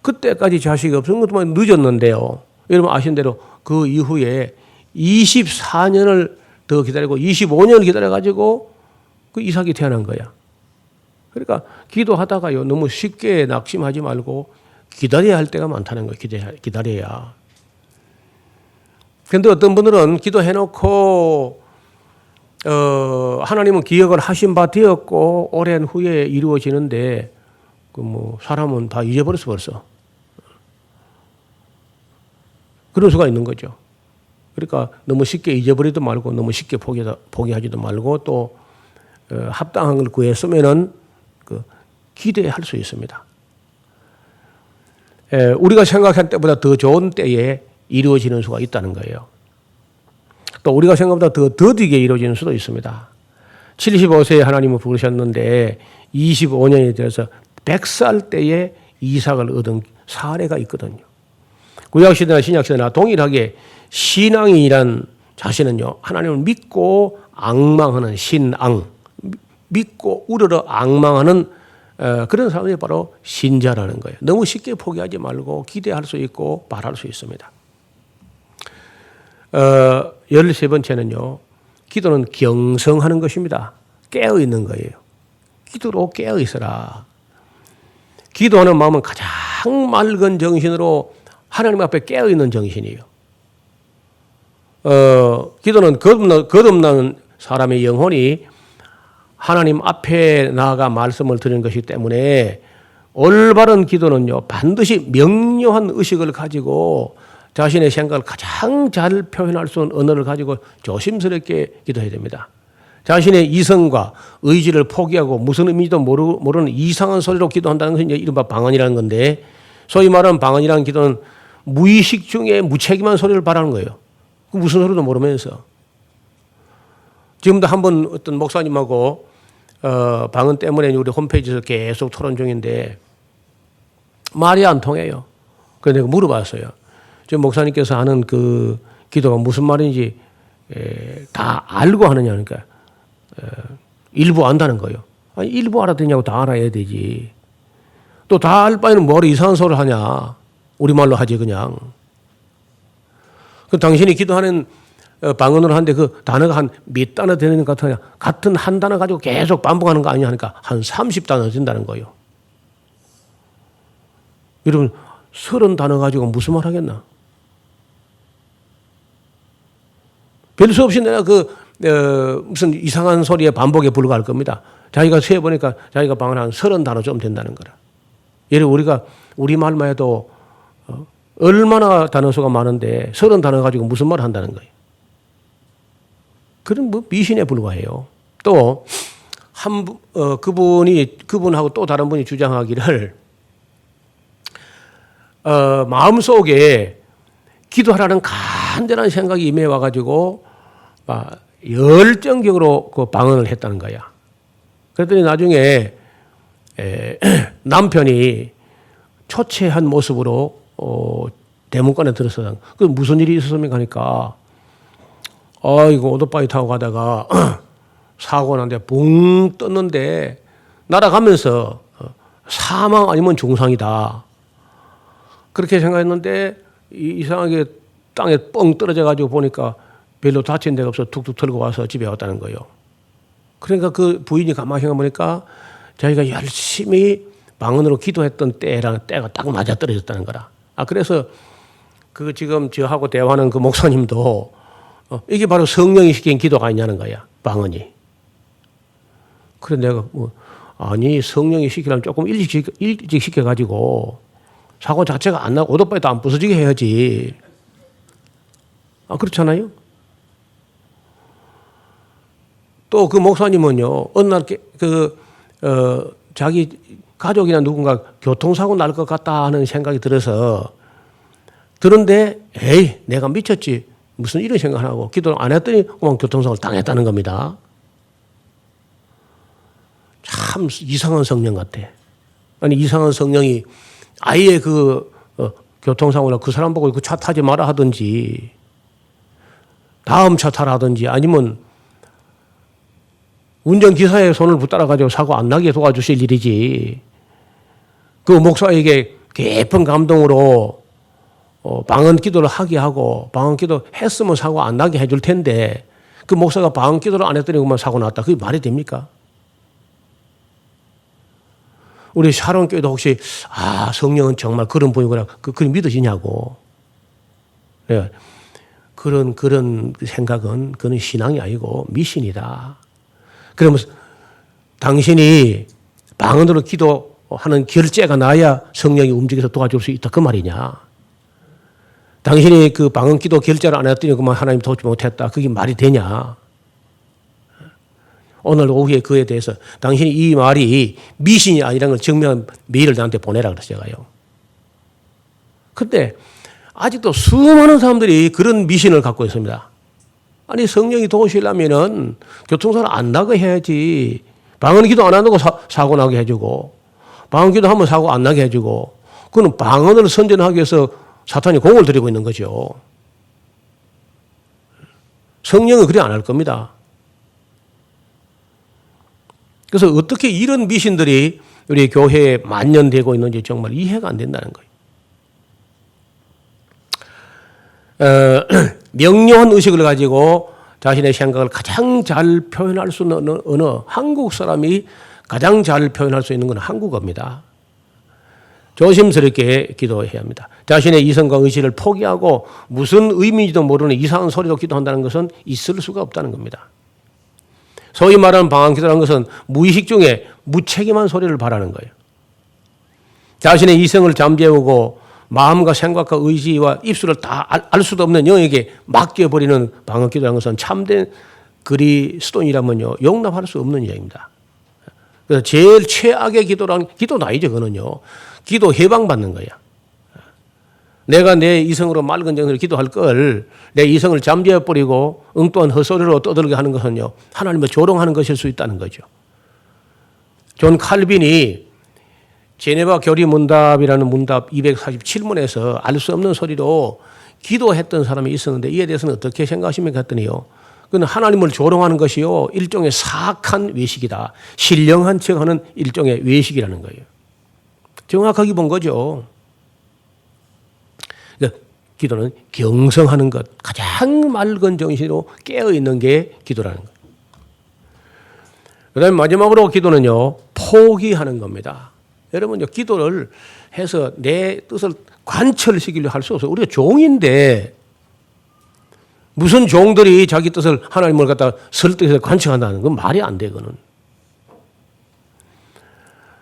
그때까지 자식이 없은 것도 늦었는데요. 여러분 아시는 대로 그 이후에 24년을 더 기다리고 25년을 기다려가지고 그 이삭이 태어난 거야. 그러니까 기도하다가요. 너무 쉽게 낙심하지 말고 기다려야 할 때가 많다는 거예요. 기다려야. 그런데 어떤 분들은 기도해놓고 하나님은 기억을 하신 바 되었고 오랜 후에 이루어지는데 그 뭐 사람은 다 잊어버렸어 벌써. 그럴 수가 있는 거죠. 그러니까 너무 쉽게 잊어버리도 말고 너무 쉽게 포기하지도 말고 또 합당한 걸 구했으면은 그 기대할 수 있습니다. 우리가 생각한 때보다 더 좋은 때에 이루어지는 수가 있다는 거예요. 또 우리가 생각보다 더 더디게 이루어지는 수도 있습니다. 75세에 하나님을 부르셨는데 25년이 되어서 100살 때에 이삭을 얻은 사례가 있거든요. 구약시대나 신약시대나 동일하게 신앙이란 자신은요. 하나님을 믿고 앙망하는 신앙, 믿고 우러러 앙망하는 그런 사람이 바로 신자라는 거예요. 너무 쉽게 포기하지 말고 기대할 수 있고 바랄 수 있습니다. 13번째는요. 기도는 경성하는 것입니다. 깨어 있는 거예요. 기도로 깨어 있어라. 기도하는 마음은 가장 맑은 정신으로 하나님 앞에 깨어 있는 정신이에요. 기도는 거듭나는 사람의 영혼이 하나님 앞에 나아가 말씀을 드리는 것이기 때문에 올바른 기도는요. 반드시 명료한 의식을 가지고 자신의 생각을 가장 잘 표현할 수 있는 언어를 가지고 조심스럽게 기도해야 됩니다. 자신의 이성과 의지를 포기하고 무슨 의미도 모르는 이상한 소리로 기도한다는 것은 이제 이른바 방언이라는 건데 소위 말하는 방언이라는 기도는 무의식 중에 무책임한 소리를 바라는 거예요. 그 무슨 소리도 모르면서. 지금도 한번 어떤 목사님하고 방언 때문에 우리 홈페이지에서 계속 토론 중인데 말이 안 통해요. 그래서 내가 물어봤어요. 지금 목사님께서 하는 그 기도가 무슨 말인지 다 알고 하느냐 그러니까 일부 안다는 거예요. 아니, 일부 알아듣냐고 다 알아야 되지. 또 다 알 바에는 뭐로 이상한 소리를 하냐. 우리말로 하지 그냥. 그 당신이 기도하는 방언으로 하는데 그 단어가 한 몇 단어 되는 것 같으냐. 같은 한 단어 가지고 계속 반복하는 거 아니냐 하니까 한 30단어 된다는 거예요. 여러분 30단어 가지고 무슨 말 하겠나. 별 수 없이 내가 무슨 이상한 소리에 반복에 불과할 겁니다. 자기가 세어보니까 자기가 방언 한 30단어 좀 된다는 거라. 예를 우리가 우리말만 해도 얼마나 단어수가 많은데 30단어 가지고 무슨 말을 한다는 거예요. 그런 뭐 미신에 불과해요. 또 그분하고 또 다른 분이 주장하기를 마음속에 기도하라는 간절한 생각이 임해 와가지고 열정적으로 그 방언을 했다는 거야. 그랬더니 나중에 남편이 초췌한 모습으로 대문간에 들어서 그 무슨 일이 있었습니까 하니까 이거 오토바이 타고 가다가 사고 났는데 붕 떴는데 날아가면서 사망 아니면 중상이다. 그렇게 생각했는데 이상하게 땅에 뻥 떨어져 가지고 보니까 별로 다친 데가 없어 툭툭 털고 와서 집에 왔다는 거예요. 그러니까 그 부인이 가만히 생각해 보니까 자기가 열심히 방언으로 기도했던 때랑 때가 딱 맞아 떨어졌다는 거라. 그래서 그 지금 저하고 대화하는 그 목사님도 이게 바로 성령이 시킨 기도가 아니냐는 거야. 방언이. 그래 내가 아니 성령이 시키려면 조금 일찍 시켜가지고 사고 자체가 안 나고 오토바이도 안 부서지게 해야지. 그렇잖아요. 또 그 목사님은요 어느 날 자기 가족이나 누군가 교통사고 날 것 같다 하는 생각이 들어서 들은데 에이 내가 미쳤지 무슨 이런 생각 안 하고 기도를 안 했더니 그만 교통사고를 당했다는 겁니다. 참 이상한 성령 같아. 아니 이상한 성령이 아예 그 교통사고나 그 사람 보고 그 차 타지 마라 하든지 다음 차 타라 하든지 아니면 운전기사의 손을 붙들어 가지고 사고 안 나게 도와주실 일이지. 그 목사에게 깊은 감동으로 방언 기도를 하게 하고 방언 기도 했으면 사고 안 나게 해줄 텐데 그 목사가 방언 기도를 안 했더니 그만 사고 났다. 그게 말이 됩니까? 우리 샤론교회도 혹시 성령은 정말 그런 분이구나 그게 믿어지냐고. 네. 그런 생각은 그건 신앙이 아니고 미신이다. 그러면 당신이 방언으로 기도하는 결제가 나야 성령이 움직여서 도와줄 수 있다 그 말이냐. 당신이 그 방언 기도 결제를 안 했더니 그만 하나님 도우지 못했다. 그게 말이 되냐. 오늘 오후에 그에 대해서 당신이 이 말이 미신이 아니라는 걸 증명한 메일을 나한테 보내라 그랬어요. 제가요. 근데 아직도 수많은 사람들이 그런 미신을 갖고 있습니다. 아니 성령이 도우시려면은 교통사고 안 나게 해야지. 방언 기도 안 하고 사고 나게 해주고 방언 기도 하면 사고 안 나게 해주고 그건 방언을 선전하기 위해서 사탄이 공을 들이고 있는 거죠. 성령은 그래 안 할 겁니다. 그래서 어떻게 이런 미신들이 우리 교회에 만연되고 있는지 정말 이해가 안 된다는 거예요. 명료한 의식을 가지고 자신의 생각을 가장 잘 표현할 수 있는 언어, 한국 사람이 가장 잘 표현할 수 있는 건 한국어입니다. 조심스럽게 기도해야 합니다. 자신의 이성과 의식을 포기하고 무슨 의미인지도 모르는 이상한 소리로 기도한다는 것은 있을 수가 없다는 겁니다. 소위 말하는 방언 기도라는 것은 무의식 중에 무책임한 소리를 바라는 거예요. 자신의 이성을 잠재우고 마음과 생각과 의지와 입술을 다 알 수도 없는 영에게 맡겨버리는 방언 기도라는 것은 참된 그리스도인이라면요 용납할 수 없는 이야기입니다. 그래서 제일 최악의 기도는 기도는 아니죠. 그거는요. 기도 해방받는 거야. 내가 내 이성으로 맑은 정서로 기도할 걸 내 이성을 잠재워버리고 엉뚱한 헛소리로 떠들게 하는 것은요 하나님을 조롱하는 것일 수 있다는 거죠. 존 칼빈이 제네바 교리 문답이라는 문답 247문에서 알 수 없는 소리로 기도했던 사람이 있었는데 이에 대해서는 어떻게 생각하십니까 했더니요. 그건 하나님을 조롱하는 것이요 일종의 사악한 외식이다. 신령한 척하는 일종의 외식이라는 거예요. 정확하게 본 거죠. 그러니까 기도는 경성하는 것, 가장 맑은 정신으로 깨어있는 게 기도라는 거예요. 그 다음에 마지막으로 기도는요 포기하는 겁니다. 여러분, 기도를 해서 내 뜻을 관철시키려 할 수 없어요. 우리가 종인데 무슨 종들이 자기 뜻을 하나님을 갖다 설득해서 관철한다는 건 말이 안 돼. 그거는.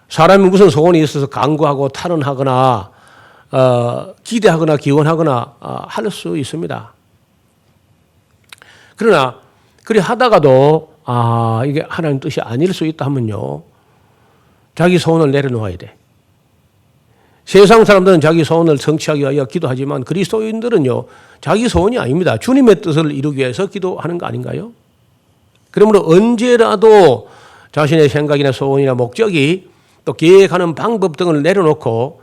사람이 무슨 소원이 있어서 강구하고 탈원하거나 기대하거나 기원하거나 할 수 있습니다. 그러나 그리 하다가도 이게 하나님 뜻이 아닐 수 있다 하면요. 자기 소원을 내려놓아야 돼. 세상 사람들은 자기 소원을 성취하기 위하여 기도하지만 그리스도인들은요. 자기 소원이 아닙니다. 주님의 뜻을 이루기 위해서 기도하는 거 아닌가요? 그러므로 언제라도 자신의 생각이나 소원이나 목적이 또 계획하는 방법 등을 내려놓고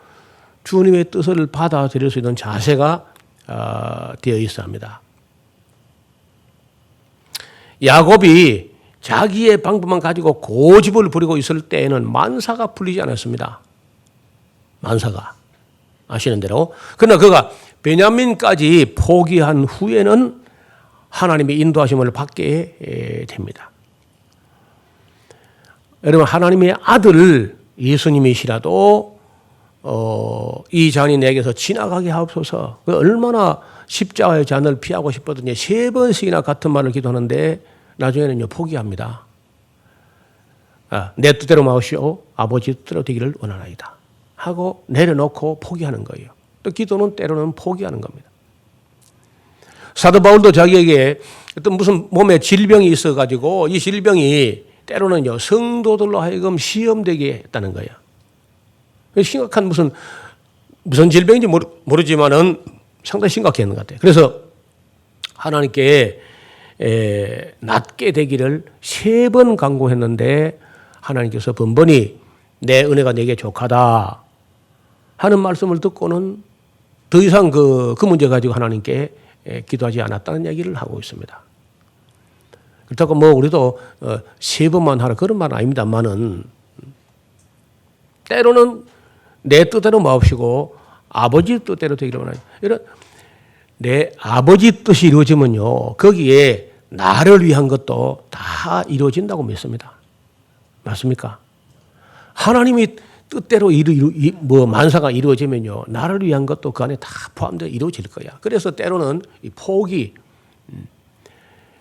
주님의 뜻을 받아들일 수 있는 자세가 되어 있어야 합니다. 야곱이 자기의 방법만 가지고 고집을 부리고 있을 때에는 만사가 풀리지 않았습니다. 만사가. 아시는 대로. 그러나 그가 베냐민까지 포기한 후에는 하나님의 인도하심을 받게 됩니다. 여러분, 하나님의 아들 예수님이시라도 이 잔이 내게서 지나가게 하옵소서. 얼마나 십자가의 잔을 피하고 싶었더니 3번씩이나 같은 말을 기도하는데 나중에는요 포기합니다. 내 뜻대로 마옵시오. 아버지 뜻대로 되기를 원하나이다 하고 내려놓고 포기하는 거예요. 또 기도는 때로는 포기하는 겁니다. 사도 바울도 자기에게 어떤 무슨 몸에 질병이 있어가지고 이 질병이 때로는요 성도들로 하여금 시험되게 했다는 거예요. 심각한 무슨 질병인지 모르지만은 상당히 심각했는 것 같아요. 그래서 하나님께 낫게 되기를 3번 간구했는데 하나님께서 번번이 내 은혜가 내게 족하다 하는 말씀을 듣고는 더 이상 그 문제 가지고 하나님께 기도하지 않았다는 얘기를 하고 있습니다. 그렇다고 우리도 3번만 하라 그런 말은 아닙니다만은 때로는 내 뜻대로 마옵시고 아버지 뜻대로 되기를 원하니 이런 내 아버지 뜻이 이루어지면요 거기에 나를 위한 것도 다 이루어진다고 믿습니다. 맞습니까? 하나님이 뜻대로 만사가 이루어지면요 나를 위한 것도 그 안에 다 포함되어 이루어질 거야. 그래서 때로는 이 포기,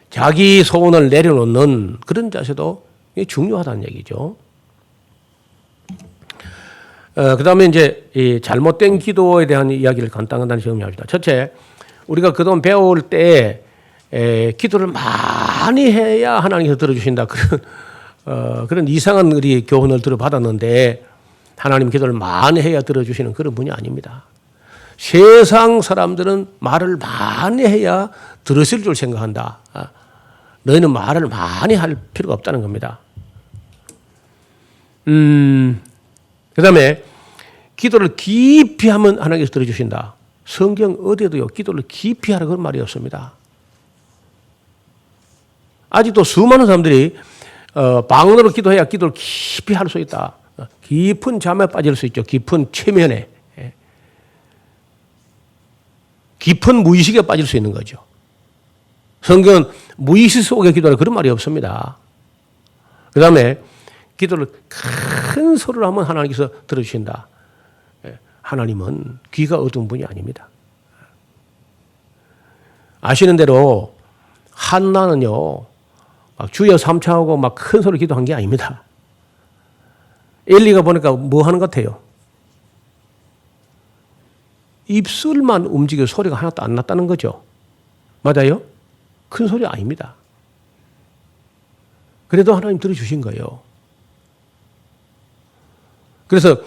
자기 소원을 내려놓는 그런 자세도 중요하다는 얘기죠. 그 다음에 이제 이 잘못된 기도에 대한 이야기를 간단히 정리합니다. 첫째, 우리가 그동안 배울 때 기도를 많이 해야 하나님께서 들어주신다. 그런 이상한 우리 교훈을 들어받았는데 하나님 기도를 많이 해야 들어주시는 그런 분이 아닙니다. 세상 사람들은 말을 많이 해야 들으실 줄 생각한다. 너희는 말을 많이 할 필요가 없다는 겁니다. 그 다음에 기도를 깊이 하면 하나님께서 들어주신다. 성경 어디에도요 기도를 깊이 하라 그런 말이 없습니다. 아직도 수많은 사람들이 방언으로 기도해야 기도를 깊이 할 수 있다. 깊은 잠에 빠질 수 있죠. 깊은 최면에. 깊은 무의식에 빠질 수 있는 거죠. 성경은 무의식 속에 기도하라 그런 말이 없습니다. 그 다음에 기도를 큰 소리로 하면 하나님께서 들어주신다. 하나님은 귀가 어두운 분이 아닙니다. 아시는 대로 한나는요 막 주여 삼차하고 막 큰 소리 기도한 게 아닙니다. 엘리가 보니까 뭐 하는 것 같아요? 입술만 움직여 소리가 하나도 안 났다는 거죠. 맞아요? 큰 소리 아닙니다. 그래도 하나님 들어주신 거예요. 그래서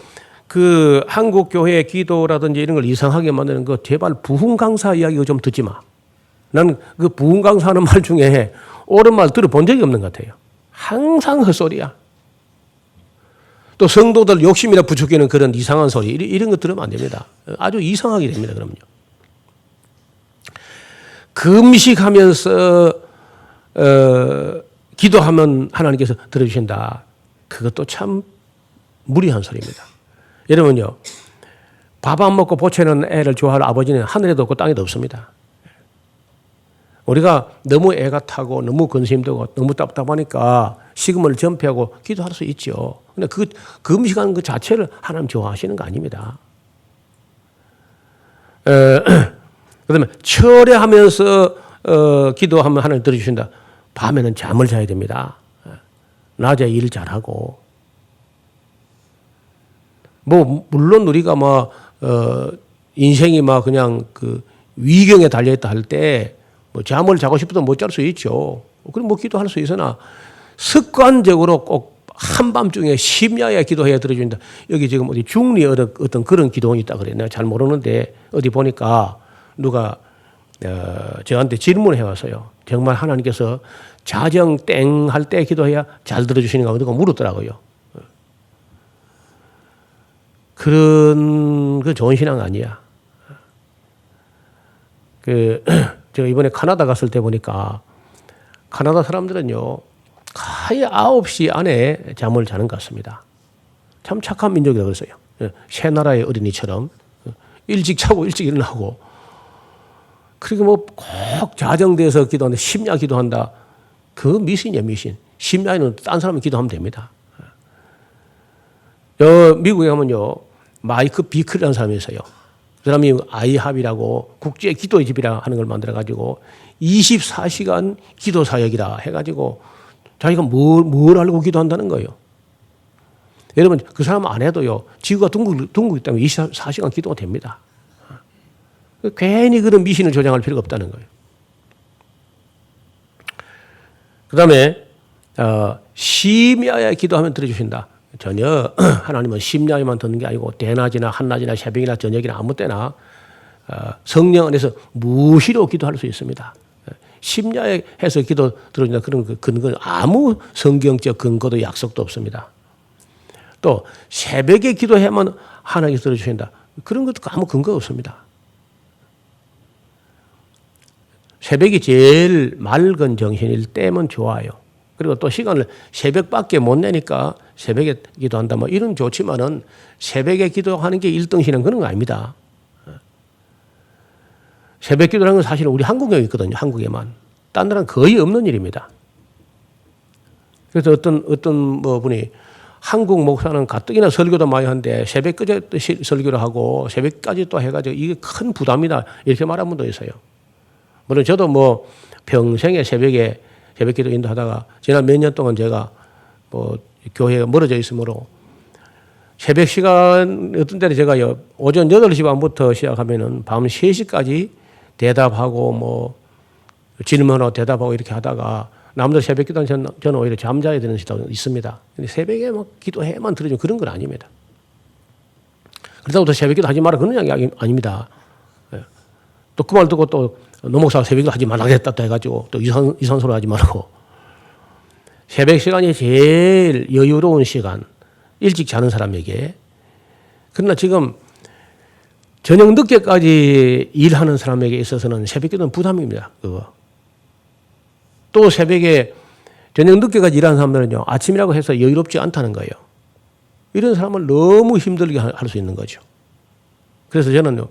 그 한국 교회의 기도라든지 이런 걸 이상하게 만드는 거 제발 부흥 강사 이야기 좀 듣지 마. 나는 그 부흥 강사하는 말 중에 옳은 말 들어본 적이 없는 것 같아요. 항상 헛소리야. 또 성도들 욕심이나 부추기는 그런 이상한 소리 이런 거 들으면 안 됩니다. 아주 이상하게 됩니다. 그럼요. 금식하면서 기도하면 하나님께서 들어주신다. 그것도 참 무리한 소리입니다. 여러분요, 밥 안 먹고 보채는 애를 좋아할 아버지는 하늘에도 없고 땅에도 없습니다. 우리가 너무 애가 타고 너무 근심되고 너무 답답하니까 식음을 전폐하고 기도할 수 있죠. 근데 그 금식하는 그 자체를 하나님 좋아하시는 거 아닙니다. 그다음에 철회하면서 기도하면 하나님 들어주신다. 밤에는 잠을 자야 됩니다. 낮에 일 잘하고. 물론 우리가 인생이 그냥 그 위경에 달려있다 할 때 잠을 자고 싶어도 못 잘 수 있죠. 그럼 기도할 수 있으나 습관적으로 꼭 한밤중에 심야에 기도해야 들어준다. 여기 지금 어디 중리 어떤 그런 기도원이 있다 그래. 내가 잘 모르는데 어디 보니까 누가 저한테 질문을 해왔어요. 정말 하나님께서 자정 땡 할 때 기도해야 잘 들어주시는가 그러고 물었더라고요. 그런 그 좋은 신앙 아니야. 제가 이번에 카나다 갔을 때 보니까 카나다 사람들은요 거의 9시 안에 잠을 자는 것 같습니다. 참 착한 민족이라고 그랬어요. 새 나라의 어린이처럼 일찍 자고 일찍 일어나고, 그리고 뭐 꼭 자정돼서 기도한다, 심야 기도한다, 그 미신이에요, 미신. 심야에는 딴 사람이 기도하면 됩니다. 미국에 가면요 마이크 비클이라는 사람이 있어요. 그 사람이 아이합이라고 국제 기도의 집이라 하는 걸 만들어가지고 24시간 기도 사역이라 해가지고 자기가 뭘 알고 기도한다는 거예요. 여러분, 그 사람 안 해도요, 지구가 둥글기 때문에 24시간 기도가 됩니다. 괜히 그런 미신을 조장할 필요가 없다는 거예요. 그 다음에, 심야에 기도하면 들어주신다. 전혀 하나님은 심야에만 듣는 게 아니고 대낮이나 한낮이나 새벽이나 저녁이나 아무 때나 성령 안에서 무시로 기도할 수 있습니다. 심야에 해서 기도 들어준다, 그런 근거는 아무 성경적 근거도 약속도 없습니다. 또 새벽에 기도해야만 하나님께서 들어주신다, 그런 것도 아무 근거가 없습니다. 새벽이 제일 맑은 정신일 때면 좋아요. 그리고 또 시간을 새벽밖에 못 내니까 새벽에 기도한다, 뭐 이런 좋지만은 새벽에 기도하는 게 1등신은 그런 거 아닙니다. 새벽 기도라는 건 사실은 우리 한국에 있거든요. 한국에만. 딴 나라는 거의 없는 일입니다. 그래서 어떤 뭐 분이 한국 목사는 가뜩이나 설교도 많이 하는데 새벽까지 설교를 하고 새벽까지 또 해가지고 이게 큰 부담이다, 이렇게 말한 분도 있어요. 물론 저도 뭐 평생에 새벽에 새벽 기도 인도하다가 지난 몇 년 동안 제가 뭐 교회가 멀어져 있으므로 새벽 시간 어떤 때는 제가요 오전 8시 반부터 시작하면은 밤 3시까지 대답하고 뭐 질문하고 대답하고 이렇게 하다가 남들 새벽 기도는 저는 오히려 잠자야 되는 시도 있습니다. 근데 새벽에 막 기도해만 들어주면 그런 건 아닙니다. 그렇다고 또 새벽 기도 하지 마라, 그런 이야기 아닙니다. 또 그 말 듣고 또 노목사가 새벽 기도 하지 말라겠다 또 해가지고 또 이상 소리 하지 말고, 새벽 시간이 제일 여유로운 시간, 일찍 자는 사람에게. 그러나 지금 저녁 늦게까지 일하는 사람에게 있어서는 새벽 기도는 부담입니다. 그거. 또 새벽에 저녁 늦게까지 일하는 사람들은요, 아침이라고 해서 여유롭지 않다는 거예요. 이런 사람을 너무 힘들게 할 수 있는 거죠. 그래서 저는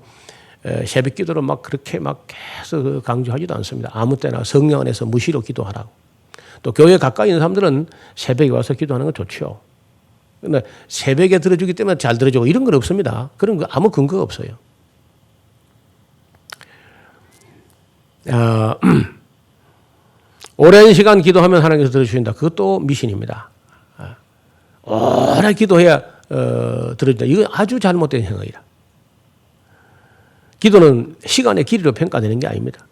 새벽 기도를 막 그렇게 막 계속 강조하지도 않습니다. 아무 때나 성령 안에서 무시로 기도하라고. 또 교회 가까이 있는 사람들은 새벽에 와서 기도하는 건 좋죠. 그런데 새벽에 들어주기 때문에 잘 들어주고 이런 건 없습니다. 그런 거 아무 근거가 없어요. 오랜 시간 기도하면 하나님께서 들어주신다. 그것도 미신입니다. 오래 기도해야 들어준다. 이건 아주 잘못된 생각이다. 기도는 시간의 길이로 평가되는 게 아닙니다.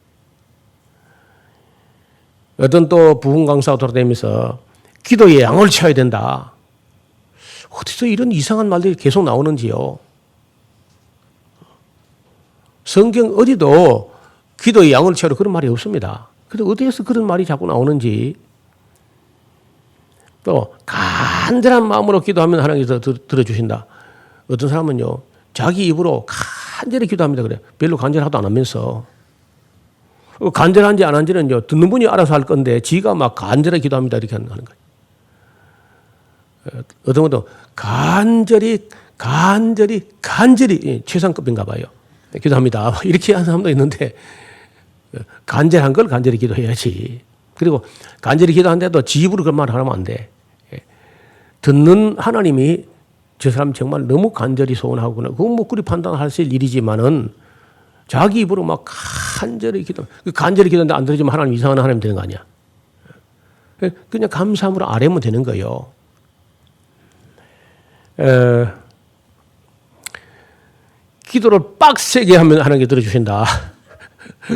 어떤 또 부흥 강사가 돌아다니면서 기도의 양을 채워야 된다. 어디서 이런 이상한 말들이 계속 나오는지요. 성경 어디도 기도의 양을 채우라 그런 말이 없습니다. 근데 어디에서 그런 말이 자꾸 나오는지. 또 간절한 마음으로 기도하면 하나님께서 들어주신다. 어떤 사람은요 자기 입으로 간절히 기도합니다. 그래. 별로 간절하도 안 하면서. 간절한지 안 한지는요 듣는 분이 알아서 할 건데 지가 막 간절히 기도합니다 이렇게 하는 거예요. 어떤 것도 간절히 최상급인가 봐요. 기도합니다. 이렇게 하는 사람도 있는데 간절한 걸 간절히 기도해야지. 그리고 간절히 기도하는데도 지 입으로 그런 말을 하면 안 돼. 듣는 하나님이 저 사람 정말 너무 간절히 소원하구나. 그건 뭐 그리 판단하실 일이지만은 자기 입으로 막 간절히 기도하는데 안 들어주면 하나님 이상한 하나님 되는 거 아니야. 그냥 감사함으로 아뢰면 되는 거예요. 기도를 빡세게 하면 하나님께 들어주신다.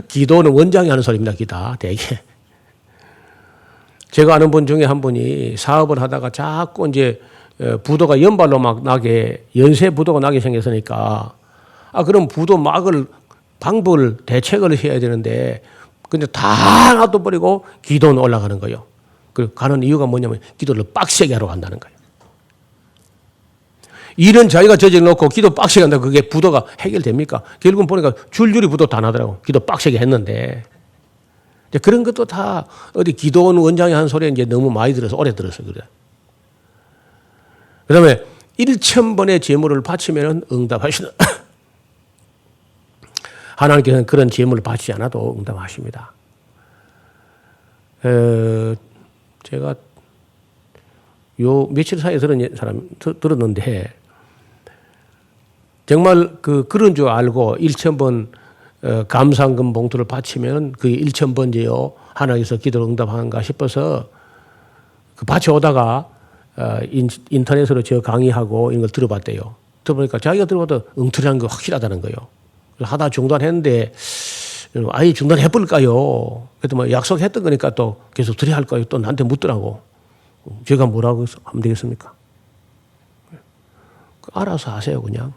기도는 원장이 하는 소리입니다. 기다 되게. 제가 아는 분 중에 한 분이 사업을 하다가 자꾸 이제 부도가 연발로 막 나게, 연쇄 부도가 나게 생겼으니까 그럼 부도 막을 방법을 대책을 해야 되는데 근데 다 놔둬버리고 기도는 올라가는 거예요. 그 가는 이유가 뭐냐면 기도를 빡세게 하러 간다는 거예요. 일은 자기가 저질러 놓고 기도 빡세게 한다. 그게 부도가 해결됩니까? 결국은 보니까 줄줄이 부도 다 나더라고. 기도 빡세게 했는데. 이제 그런 것도 다 어디 기도원 원장이 한 소리에 이제 너무 많이 들어서 오래 들어서 그래. 그 다음에 1,000번의 제물을 바치면 응답하시는. 하나님께서는 그런 제물을 바치지 않아도 응답하십니다. 제가 요 며칠 사이에 들었는데 정말 그런 줄 알고 1,000번 감상금 봉투를 바치면 그 1,000번째요 하나님께서 기도를 응답하는가 싶어서 그 바쳐오다가 인터넷으로 저 강의하고 이런 걸 들어봤대요. 들어보니까 자기가 들어봐도 엉터리한 거 확실하다는 거예요. 하다 중단했는데 아예 중단해버릴까요? 그래도 뭐 약속했던 거니까 또 계속 드려야 할까요? 또 나한테 묻더라고. 제가 뭐라고 하면 되겠습니까? 알아서 하세요, 그냥.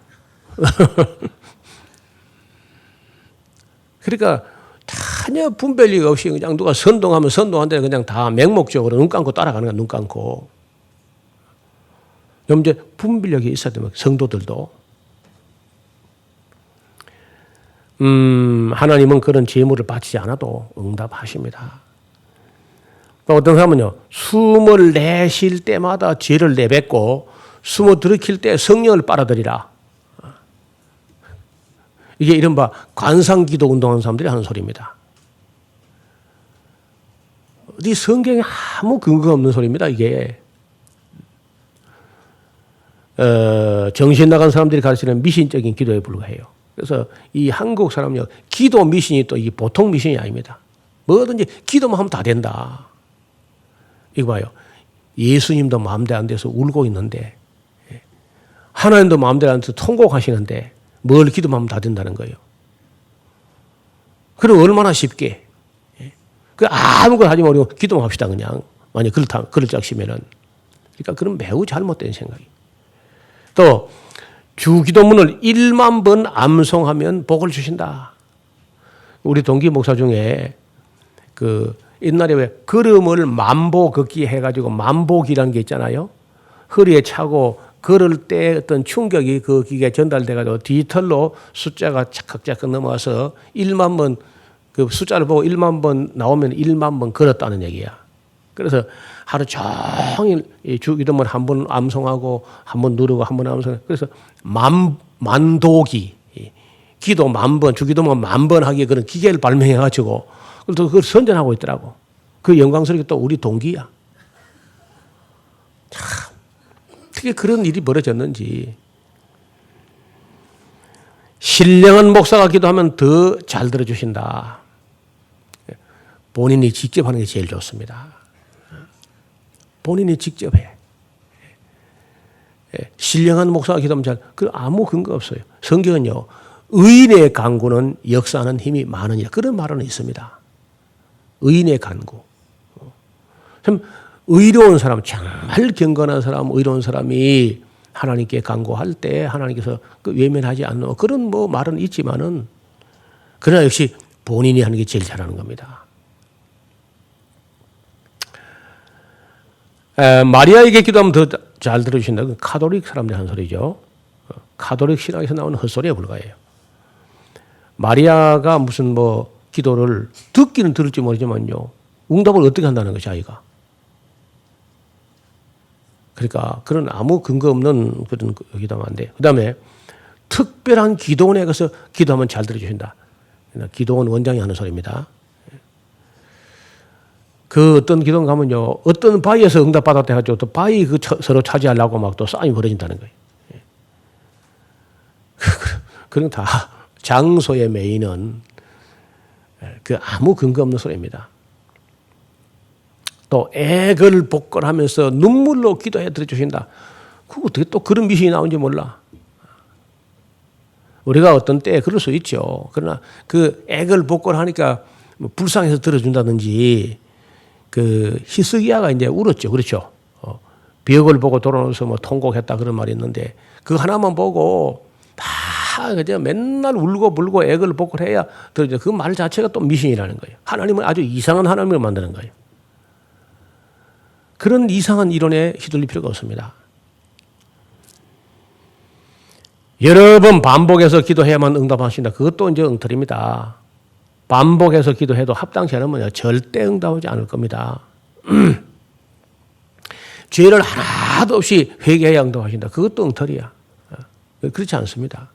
그러니까 전혀 분별력 없이 그냥 누가 선동하면 선동한데 그냥 다 맹목적으로 눈 감고 따라가는 거야, 눈 감고. 그럼 이제 분별력이 있어야 되면 성도들도. 하나님은 그런 제물을 바치지 않아도 응답하십니다. 또 어떤 사람은요, 숨을 내쉴 때마다 죄를 내뱉고 숨을 들이킬 때 성령을 빨아들이라. 이게 이른바 관상기도 운동하는 사람들이 하는 소리입니다. 어디 성경에 아무 근거가 없는 소리입니다, 이게. 정신 나간 사람들이 가르치는 미신적인 기도에 불과해요. 그래서 이 한국 사람은요, 기도 미신이 또 이 보통 미신이 아닙니다. 뭐든지 기도만 하면 다 된다. 이거 봐요. 예수님도 마음대로 안 돼서 울고 있는데, 하나님도 마음대로 안 돼서 통곡하시는데, 뭘 기도만 하면 다 된다는 거예요. 그럼 얼마나 쉽게. 그 아무것도 하지 말고 기도만 합시다, 그냥. 만약 그럴 짝시면은. 그러니까 그건 매우 잘못된 생각이. 또, 주 기도문을 1만 번 암송하면 복을 주신다. 우리 동기 목사 중에 옛날에 왜 걸음을 만보 걷기 해가지고 만보기라는 게 있잖아요. 허리에 차고 걸을 때 어떤 충격이 그 기계에 전달돼가지고 디지털로 숫자가 착각착각 넘어와서 1만 번 그 숫자를 보고 1만 번 나오면 1만 번 걸었다는 얘기야. 그래서 하루 종일 주기도문 한 번 암송하고 한 번 누르고 한 번 암송하고 그래서 만도기 기도 10,000번 주기도문 10,000번 하기에 그런 기계를 발명해가지고 또 그걸 선전하고 있더라고. 그 영광스럽게 또 우리 동기야. 참 어떻게 그런 일이 벌어졌는지. 신령한 목사가 기도하면 더 잘 들어주신다. 본인이 직접 하는 게 제일 좋습니다. 본인이 직접 해. 신령한 목사가 기도하면 아무 근거 없어요. 성경은요, 의인의 간구는 역사하는 힘이 많으니라. 그런 말은 있습니다. 의인의 간구. 참, 의로운 사람, 정말 경건한 사람, 의로운 사람이 하나님께 간구할 때 하나님께서 외면하지 않는 그런 말은 있지만은, 그러나 역시 본인이 하는 게 제일 잘하는 겁니다. 마리아에게 기도하면 더 잘 들어주신다. 그 카톨릭 사람들이 하는 소리죠. 카톨릭 신학에서 나오는 헛소리에 불과해요. 마리아가 무슨 기도를 듣기는 들을지 모르지만요, 응답을 어떻게 한다는 것이 아이가. 그러니까 그런 아무 근거 없는 그런 기도하면 안 돼요. 그 다음에 특별한 기도원에 가서 기도하면 잘 들어주신다. 기도원 원장이 하는 소리입니다. 그 어떤 기도원 가면요, 어떤 바위에서 응답받았다 해가지고 또 바위 서로 차지하려고 막 또 싸움이 벌어진다는 거예요. 그런 다 장소의 메인은 아무 근거 없는 소리입니다. 또 애걸 복걸하면서 눈물로 기도해 들어주신다. 그거 어떻게 또 그런 미신이 나오는지 몰라. 우리가 어떤 때에 그럴 수 있죠. 그러나 그 애걸 복걸하니까 불쌍해서 들어준다든지 그 히스기야가 이제 울었죠. 그렇죠. 벽을 보고 돌아오면서 통곡했다 그런 말이 있는데 그 하나만 보고 다 그냥 맨날 울고 불고 애걸 복을 해야 들어죠. 그 말 자체가 또 미신이라는 거예요. 하나님은 아주 이상한 하나님을 만드는 거예요. 그런 이상한 이론에 휘둘릴 필요가 없습니다. 여러 번 반복해서 기도해야만 응답하신다. 그것도 이제 엉터리입니다. 반복해서 기도해도 합당치 않으면 절대 응답하지 않을 겁니다. 죄를 하나도 없이 회개해야 응답하신다. 그것도 엉터리야. 그렇지 않습니다.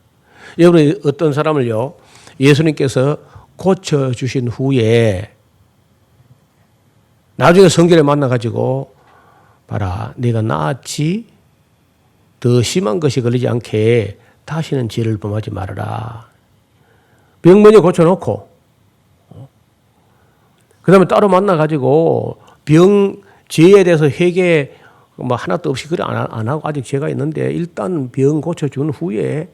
여러분, 어떤 사람을요, 예수님께서 고쳐주신 후에 나중에 성결에 만나가지고, 봐라, 네가 나았지? 더 심한 것이 걸리지 않게 다시는 죄를 범하지 말아라. 병 먼저 고쳐놓고, 그 다음에 따로 만나가지고 죄에 대해서 회개 하나도 없이 그래 안 하고 아직 죄가 있는데 일단 병 고쳐준 후에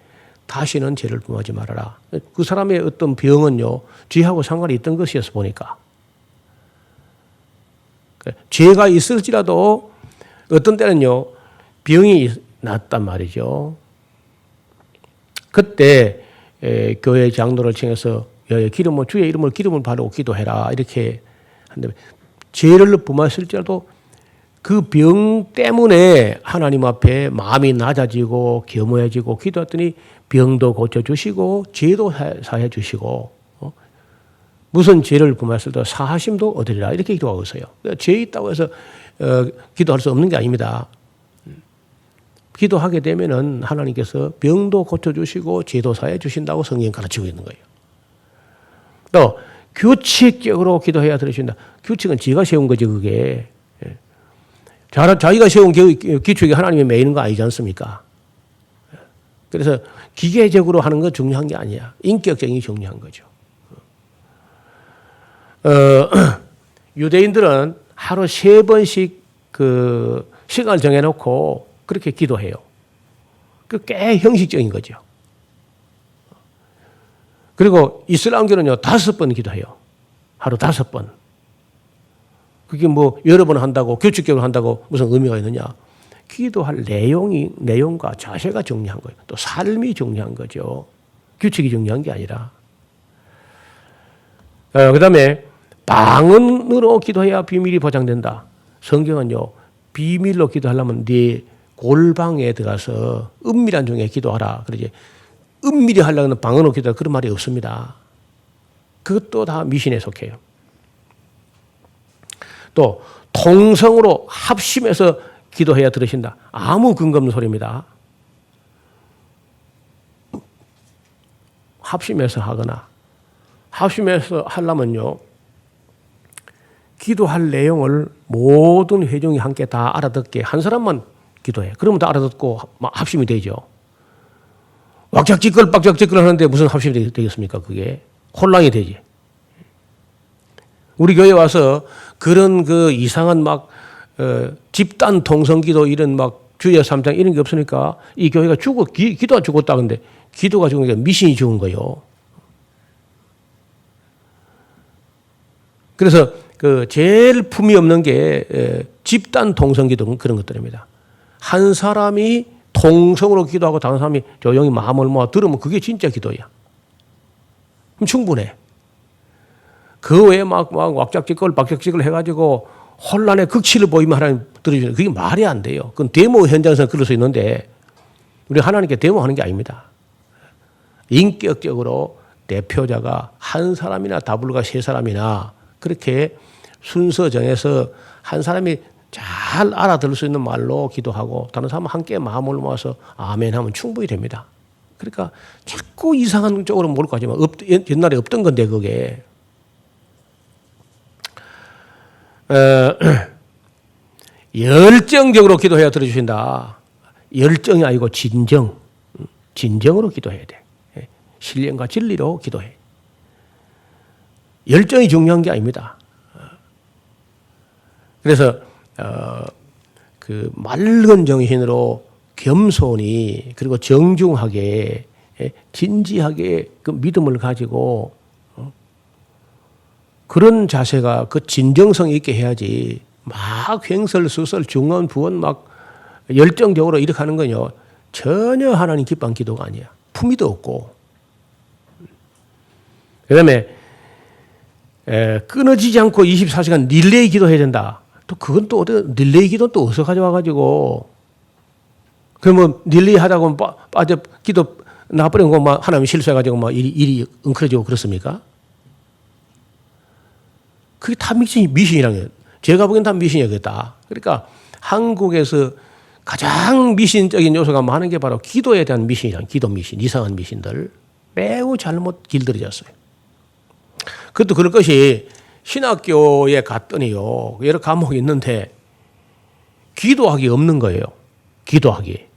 다시는 죄를 범하지 말아라. 그 사람의 어떤 병은요, 죄하고 상관이 있던 것이었어 보니까. 죄가 있을지라도 어떤 때는요, 병이 났단 말이죠. 그때 교회 장로를 청해서 주의 이름을 기름을 바르고 기도해라 이렇게 한다면 죄를 범했을지라도 그 병 때문에 하나님 앞에 마음이 낮아지고 겸허해지고 기도했더니 병도 고쳐주시고 죄도 사해 주시고 무슨 죄를 범했을 때 사하심도 얻으리라 이렇게 기도하고 있어요. 죄 있다고 해서 기도할 수 없는 게 아닙니다. 기도하게 되면은 하나님께서 병도 고쳐주시고 죄도 사해 주신다고 성경 가르치고 있는 거예요. 또 규칙적으로 기도해야 들으신다. 규칙은 지가 세운 거지 그게. 자기가 세운 기축이 하나님이 매이는 거 아니지 않습니까? 그래서 기계적으로 하는 건 중요한 게 아니야. 인격적인 게 중요한 거죠. 유대인들은 하루 3번씩 그 시간을 정해놓고 그렇게 기도해요. 그 꽤 형식적인 거죠. 그리고 이슬람교는요, 5번 기도해요. 하루 5번. 그게 여러 번 한다고, 규칙적으로 한다고 무슨 의미가 있느냐. 기도할 내용과 자세가 중요한 거예요. 또 삶이 중요한 거죠. 규칙이 중요한 게 아니라. 그 다음에 방언으로 기도해야 비밀이 보장된다. 성경은요, 비밀로 기도하려면 네 골방에 들어가서 은밀한 중에 기도하라. 그러지. 은밀히 하려면 방언으로 기도하라. 그런 말이 없습니다. 그것도 다 미신에 속해요. 또 통성으로 합심해서 기도해야 들으신다. 아무 근거 없는 소리입니다. 합심해서 하거나 합심해서 하려면요, 기도할 내용을 모든 회중이 함께 다 알아듣게 한 사람만 기도해. 그러면 다 알아듣고 합심이 되죠. 왁작지껄 빡작지껄 하는데 무슨 합심이 되겠습니까? 그게 혼란이 되지. 우리 교회 와서 그런 그 이상한 집단 통성기도 이런 주여 3장 이런 게 없으니까 이 교회가 기도가 죽었다 근데 기도가 죽은 게 미신이 죽은 거예요. 그래서 그 제일 품이 없는 게 집단 통성기도 그런 것들입니다. 한 사람이 통성으로 기도하고 다른 사람이 조용히 마음을 모아 들으면 그게 진짜 기도야. 그럼 충분해. 그 외에 왁작지껄 박작지껄 해가지고 혼란의 극치를 보이면 하나님 들어주는 그게 말이 안 돼요. 그건 데모 현장에서 그럴 수 있는데 우리 하나님께 데모하는 게 아닙니다. 인격적으로 대표자가 한 사람이나 다불가 3사람이나 그렇게 순서 정해서 한 사람이 잘 알아들을 수 있는 말로 기도하고 다른 사람은 함께 마음을 모아서 아멘 하면 충분히 됩니다. 그러니까 자꾸 이상한 쪽으로 몰고 가지만 옛날에 없던 건데 그게. 열정적으로 기도해야 들어주신다. 열정이 아니고 진정으로 기도해야 돼. 신령과 진리로 기도해. 열정이 중요한 게 아닙니다. 그래서 그 맑은 정신으로 겸손히 그리고 정중하게 진지하게 그 믿음을 가지고 그런 자세가 그 진정성 있게 해야지 막 횡설수설 중언부언 막 열정적으로 이렇게 하는 건요 전혀 하나님 기뻐한 기도가 아니야. 품위도 없고, 그다음에 끊어지지 않고 24시간 릴레이 기도해야 된다. 또 그건 또 릴레이 기도 또 어디서 가져와가지고 그러면 릴레이 하다가 빠져 기도 나버린 거 막 하나님 실수해가지고 막 일이 엉클어지고 그렇습니까? 그게 다 미신이라는 거예요. 제가 보기엔 다 미신이겠다. 그러니까 한국에서 가장 미신적인 요소가 많은 게 바로 기도에 대한 미신이란 기도 미신, 이상한 미신들 매우 잘못 길들여졌어요. 그것도 그럴 것이 신학교에 갔더니요 여러 과목이 있는데 기도학이 없는 거예요. 기도학이.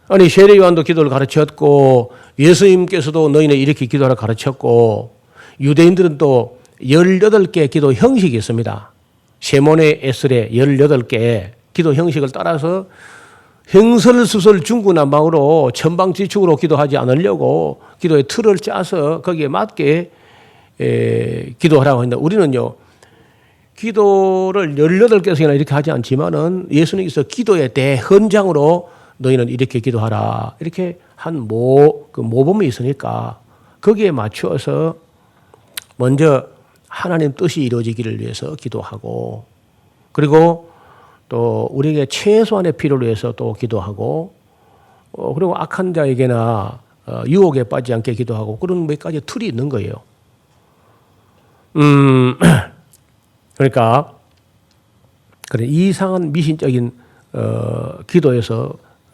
아니 세례요한도 기도를 가르쳤고 예수님께서도 너희는 이렇게 기도하라 가르쳤고 유대인들은 또 18개의 기도 형식이 있습니다. 세모네 에스레 18개의 기도 형식을 따라서 행설수설 중구난방으로 천방지축으로 기도하지 않으려고 기도의 틀을 짜서 거기에 맞게 기도하라고 했는데 우리는요 기도를 18개씩이나 이렇게 하지 않지만은 예수님께서 기도의 대헌장으로 너희는 이렇게 기도하라 이렇게 한 그 모범이 있으니까 거기에 맞추어서 먼저 하나님 뜻이 이루어지기를 위해서 기도하고 그리고 또 우리에게 최소한의 필요를 위해서 또 기도하고 그리고 악한 자에게나 유혹에 빠지지 않게 기도하고 그런 몇 가지 틀이 있는 거예요. 그러니까 그런 이상한 미신적인 기도에서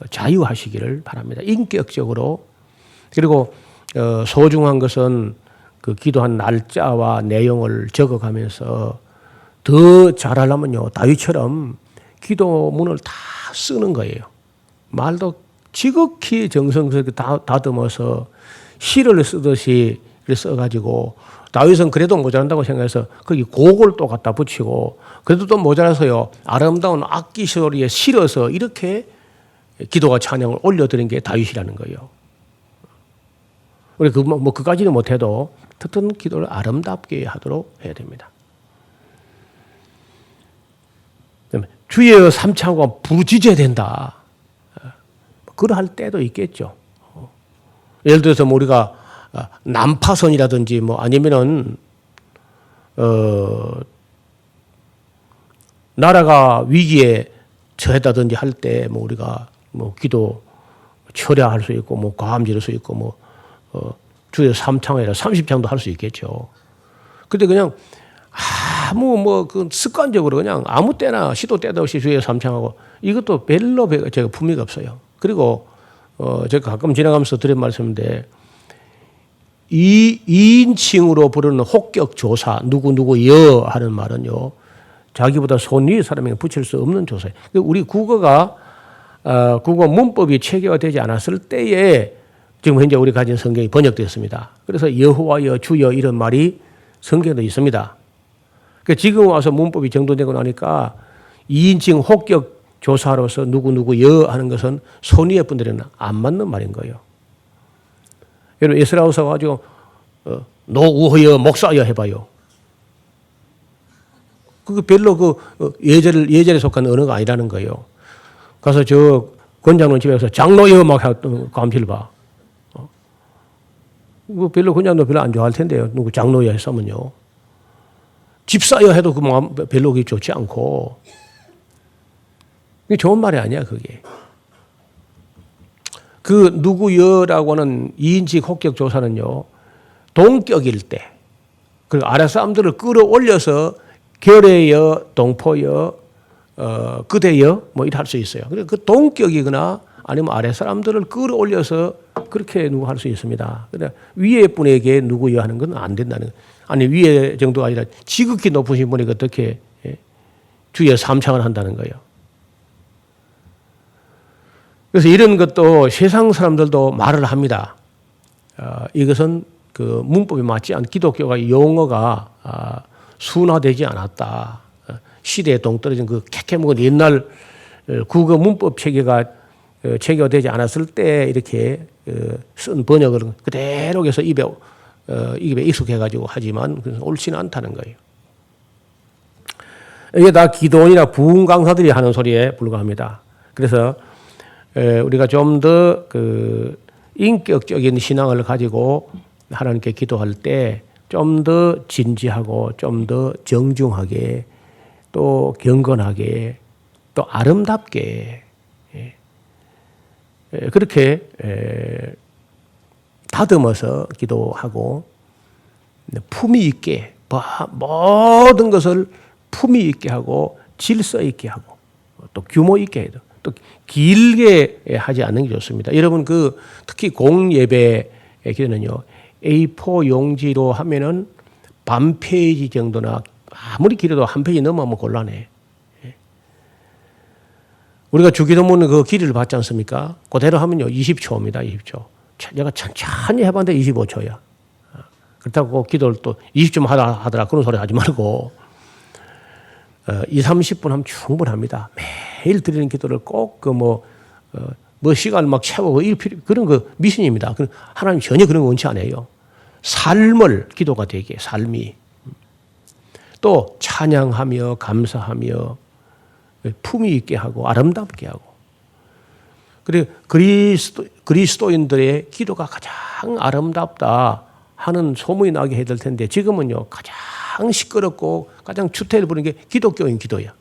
자유하시기를 바랍니다. 인격적으로 그리고 소중한 것은 그 기도한 날짜와 내용을 적어가면서 더 잘하려면요 다윗처럼 기도문을 다 쓰는 거예요. 말도 지극히 정성스럽게 다듬어서 시를 쓰듯이 써가지고 다윗은 그래도 모자란다고 생각해서 거기 곡을 또 갖다 붙이고 그래도 또 모자라서요 아름다운 악기 소리에 실어서 이렇게 기도와 찬양을 올려드린 게 다윗이라는 거예요. 우리 그까지는 못해도 어떤 기도를 아름답게 하도록 해야 됩니다. 주여 삼창하고 부르짖어야 된다. 그러할 때도 있겠죠. 예를 들어서 우리가 난파선이라든지 아니면은 나라가 위기에 처했다든지 할 때 우리가 기도 철야할 수 있고 과음 지를 수 있고 주여 삼창이라 30창도 할 수 있겠죠. 근데 그냥 그 습관적으로 그냥 아무 때나 시도 때도 없이 주여 삼창하고 이것도 별로 제가 품위가 없어요. 그리고 제가 가끔 지나가면서 드린 말씀인데 2인칭으로 부르는 혹격조사 누구누구여 하는 말은요 자기보다 손 위의 사람에게 붙일 수 없는 조사예요. 우리 국어 문법이 체계화되지 않았을 때에 지금 현재 우리 가진 성경이 번역되었습니다. 그래서 여호와여 주여 이런 말이 성경에도 있습니다. 그러니까 지금 와서 문법이 정돈되고 나니까 2인칭 혹격 조사로서 누구누구여 하는 것은 손위의 분들에는 안 맞는 말인 거예요. 여러분 에스라우서 가지고 노우허여 목사여 해봐요. 그게 별로 예절에 속한 언어가 아니라는 거예요. 가서 저 권장로 집에 가서 장로여 막 감실 봐. 별로 권장도 별로 안 좋아할 텐데요. 누구 장로여 했으면요. 집사여 해도 그 마음 별로 좋지 않고. 그게 좋은 말이 아니야 그게. 그 누구여라고 하는 2인칭 혹격 조사는요. 동격일 때 그리고 아래 사람들을 끌어올려서 결애여 동포여 그대여 이렇게 할 수 있어요. 그래서 그 동격이거나 아니면 아래 사람들을 끌어올려서 그렇게 누구 할 수 있습니다. 그러니까 위에 분에게 누구여 하는 건 안 된다는 거예요. 아니 위에 정도가 아니라 지극히 높으신 분이 어떻게 주여 삼창을 한다는 거예요. 그래서 이런 것도 세상 사람들도 말을 합니다. 이것은 그 문법에 맞지 않은 기독교가 용어가 순화되지 않았다. 시대에 동떨어진 그 캐캐묵은 옛날 국어 문법 체계가 체계화되지 않았을 때 이렇게 쓴 번역을 그대로 해서 입에 익숙해가지고 하지만 옳지는 않다는 거예요. 이게 다 기도원이나 부흥 강사들이 하는 소리에 불과합니다. 그래서 우리가 좀 더 그 인격적인 신앙을 가지고 하나님께 기도할 때 좀 더 진지하고 좀 더 정중하게 또 경건하게 또 아름답게 그렇게 다듬어서 기도하고 품위 있게 모든 것을 품위 있게 하고 질서 있게 하고 또 규모 있게 해도 또 길게 하지 않는 게 좋습니다. 여러분 특히 공예배 기도는요 A4 용지로 하면은 반 페이지 정도나 아무리 길어도 한 페이지 넘으면 곤란해. 우리가 주기도문 그 길이를 받지 않습니까? 그대로 하면요 20초입니다. 20초. 내가 천천히 해봤는데 25초야. 그렇다고 기도를 또 20점 하더라 그런 소리 하지 말고 2, 30분 하면 충분합니다. 매일 드리는 기도를 꼭 뭐 시간을 막 채우고 그런 거 미신입니다. 하나님 전혀 그런 거 원치 않아요. 삶을 기도가 되게 삶이 또 찬양하며 감사하며 품위 있게 하고 아름답게 하고 그리고 그리스도인들의 기도가 가장 아름답다 하는 소문이 나게 해야 될 텐데 지금은요 가장 시끄럽고 가장 추태를 부리는 게 기독교인 기도야.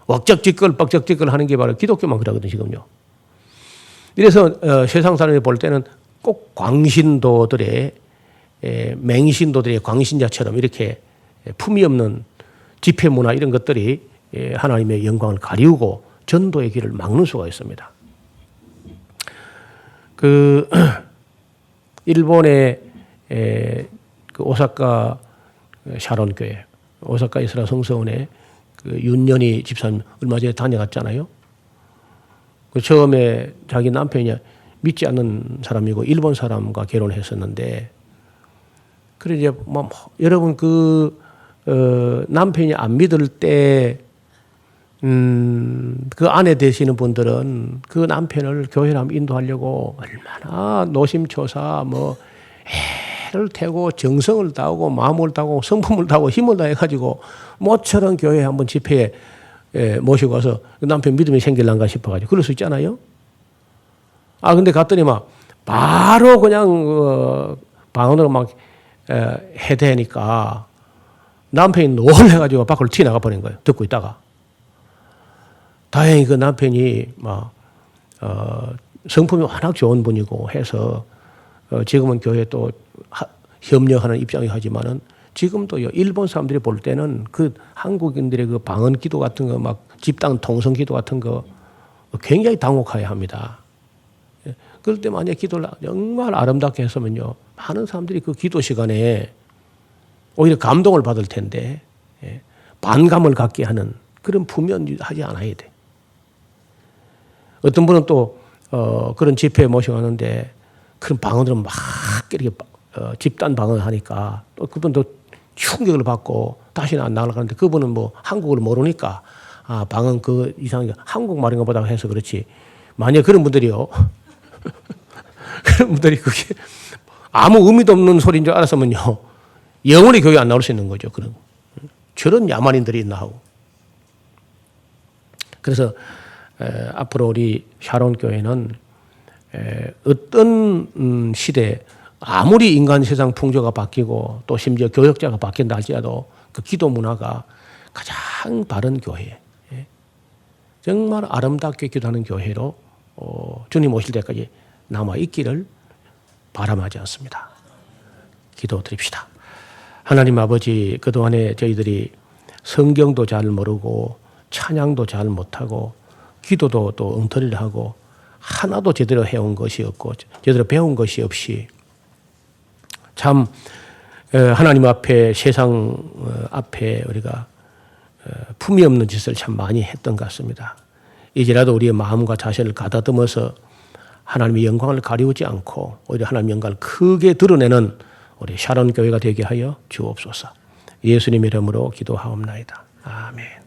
왁적지껄 뻑적지껄 하는 게 바로 기독교만 그러거든 지금요. 이래서 세상 사람이 볼 때는 꼭 광신도들의 맹신도들의 광신자처럼 이렇게 품위 없는 집회 문화 이런 것들이 하나님의 영광을 가리우고 전도의 길을 막는 수가 있습니다. 일본의 그 오사카 샤론 교회, 오사카 이스라 성서원에 윤년희 집사님 얼마 전에 다녀갔잖아요. 처음에 자기 남편이 믿지 않는 사람이고 일본 사람과 결혼했었는데, 그래 이제 여러분 남편이 안 믿을 때 그 아내 되시는 분들은 그 남편을 교회로 한번 인도하려고 얼마나 노심초사 애를 태고 정성을 다하고 마음을 다하고 성품을 다하고 힘을 다해가지고 모처럼 교회에 한번 집회에 모시고 와서 그 남편 믿음이 생길란가 싶어가지고 그럴 수 있잖아요. 근데 갔더니 바로 그냥 방언으로 해대니까 남편이 놀래가지고 밖으로 튀어나가 버린 거예요. 듣고 있다가. 다행히 그 남편이 성품이 워낙 좋은 분이고 해서 지금은 교회에 또 협력하는 입장이 하지만은 지금도 일본 사람들이 볼 때는 그 한국인들의 그 방언 기도 같은 거 집단 통성 기도 같은 거 굉장히 당혹하게 합니다. 그럴 때 만약 기도를 정말 아름답게 했으면요 많은 사람들이 그 기도 시간에 오히려 감동을 받을 텐데 반감을 갖게 하는 그런 부면하지 않아야 돼. 어떤 분은 또 그런 집회에 모셔가는데 그런 방언으로 막 이렇게 집단 방언을 하니까 또 그분도 충격을 받고 다시는 안 나가는데 그분은 한국어를 모르니까 방언 그 이상하게 한국말인 것보다 해서 그렇지. 만약 그런 분들이요. 그런 분들이 그게 아무 의미도 없는 소리인 줄 알았으면요. 영원히 교회 안 나올 수 있는 거죠. 저런 야만인들이 있나 하고. 그래서 앞으로 우리 샤론 교회는 어떤 시대에 아무리 인간 세상 풍조가 바뀌고 또 심지어 교역자가 바뀐다 할지라도 그 기도 문화가 가장 바른 교회, 정말 아름답게 기도하는 교회로 주님 오실 때까지 남아 있기를 바람하지 않습니다. 기도드립시다. 하나님 아버지, 그동안에 저희들이 성경도 잘 모르고 찬양도 잘 못하고 기도도 또 엉터리를 하고 하나도 제대로 해온 것이 없고 제대로 배운 것이 없이 참 하나님 앞에 세상 앞에 우리가 품위 없는 짓을 참 많이 했던 것 같습니다. 이제라도 우리의 마음과 자신을 가다듬어서 하나님의 영광을 가리우지 않고 오히려 하나님의 영광을 크게 드러내는 우리 샤론 교회가 되게 하여 주옵소서. 예수님 이름으로 기도하옵나이다. 아멘.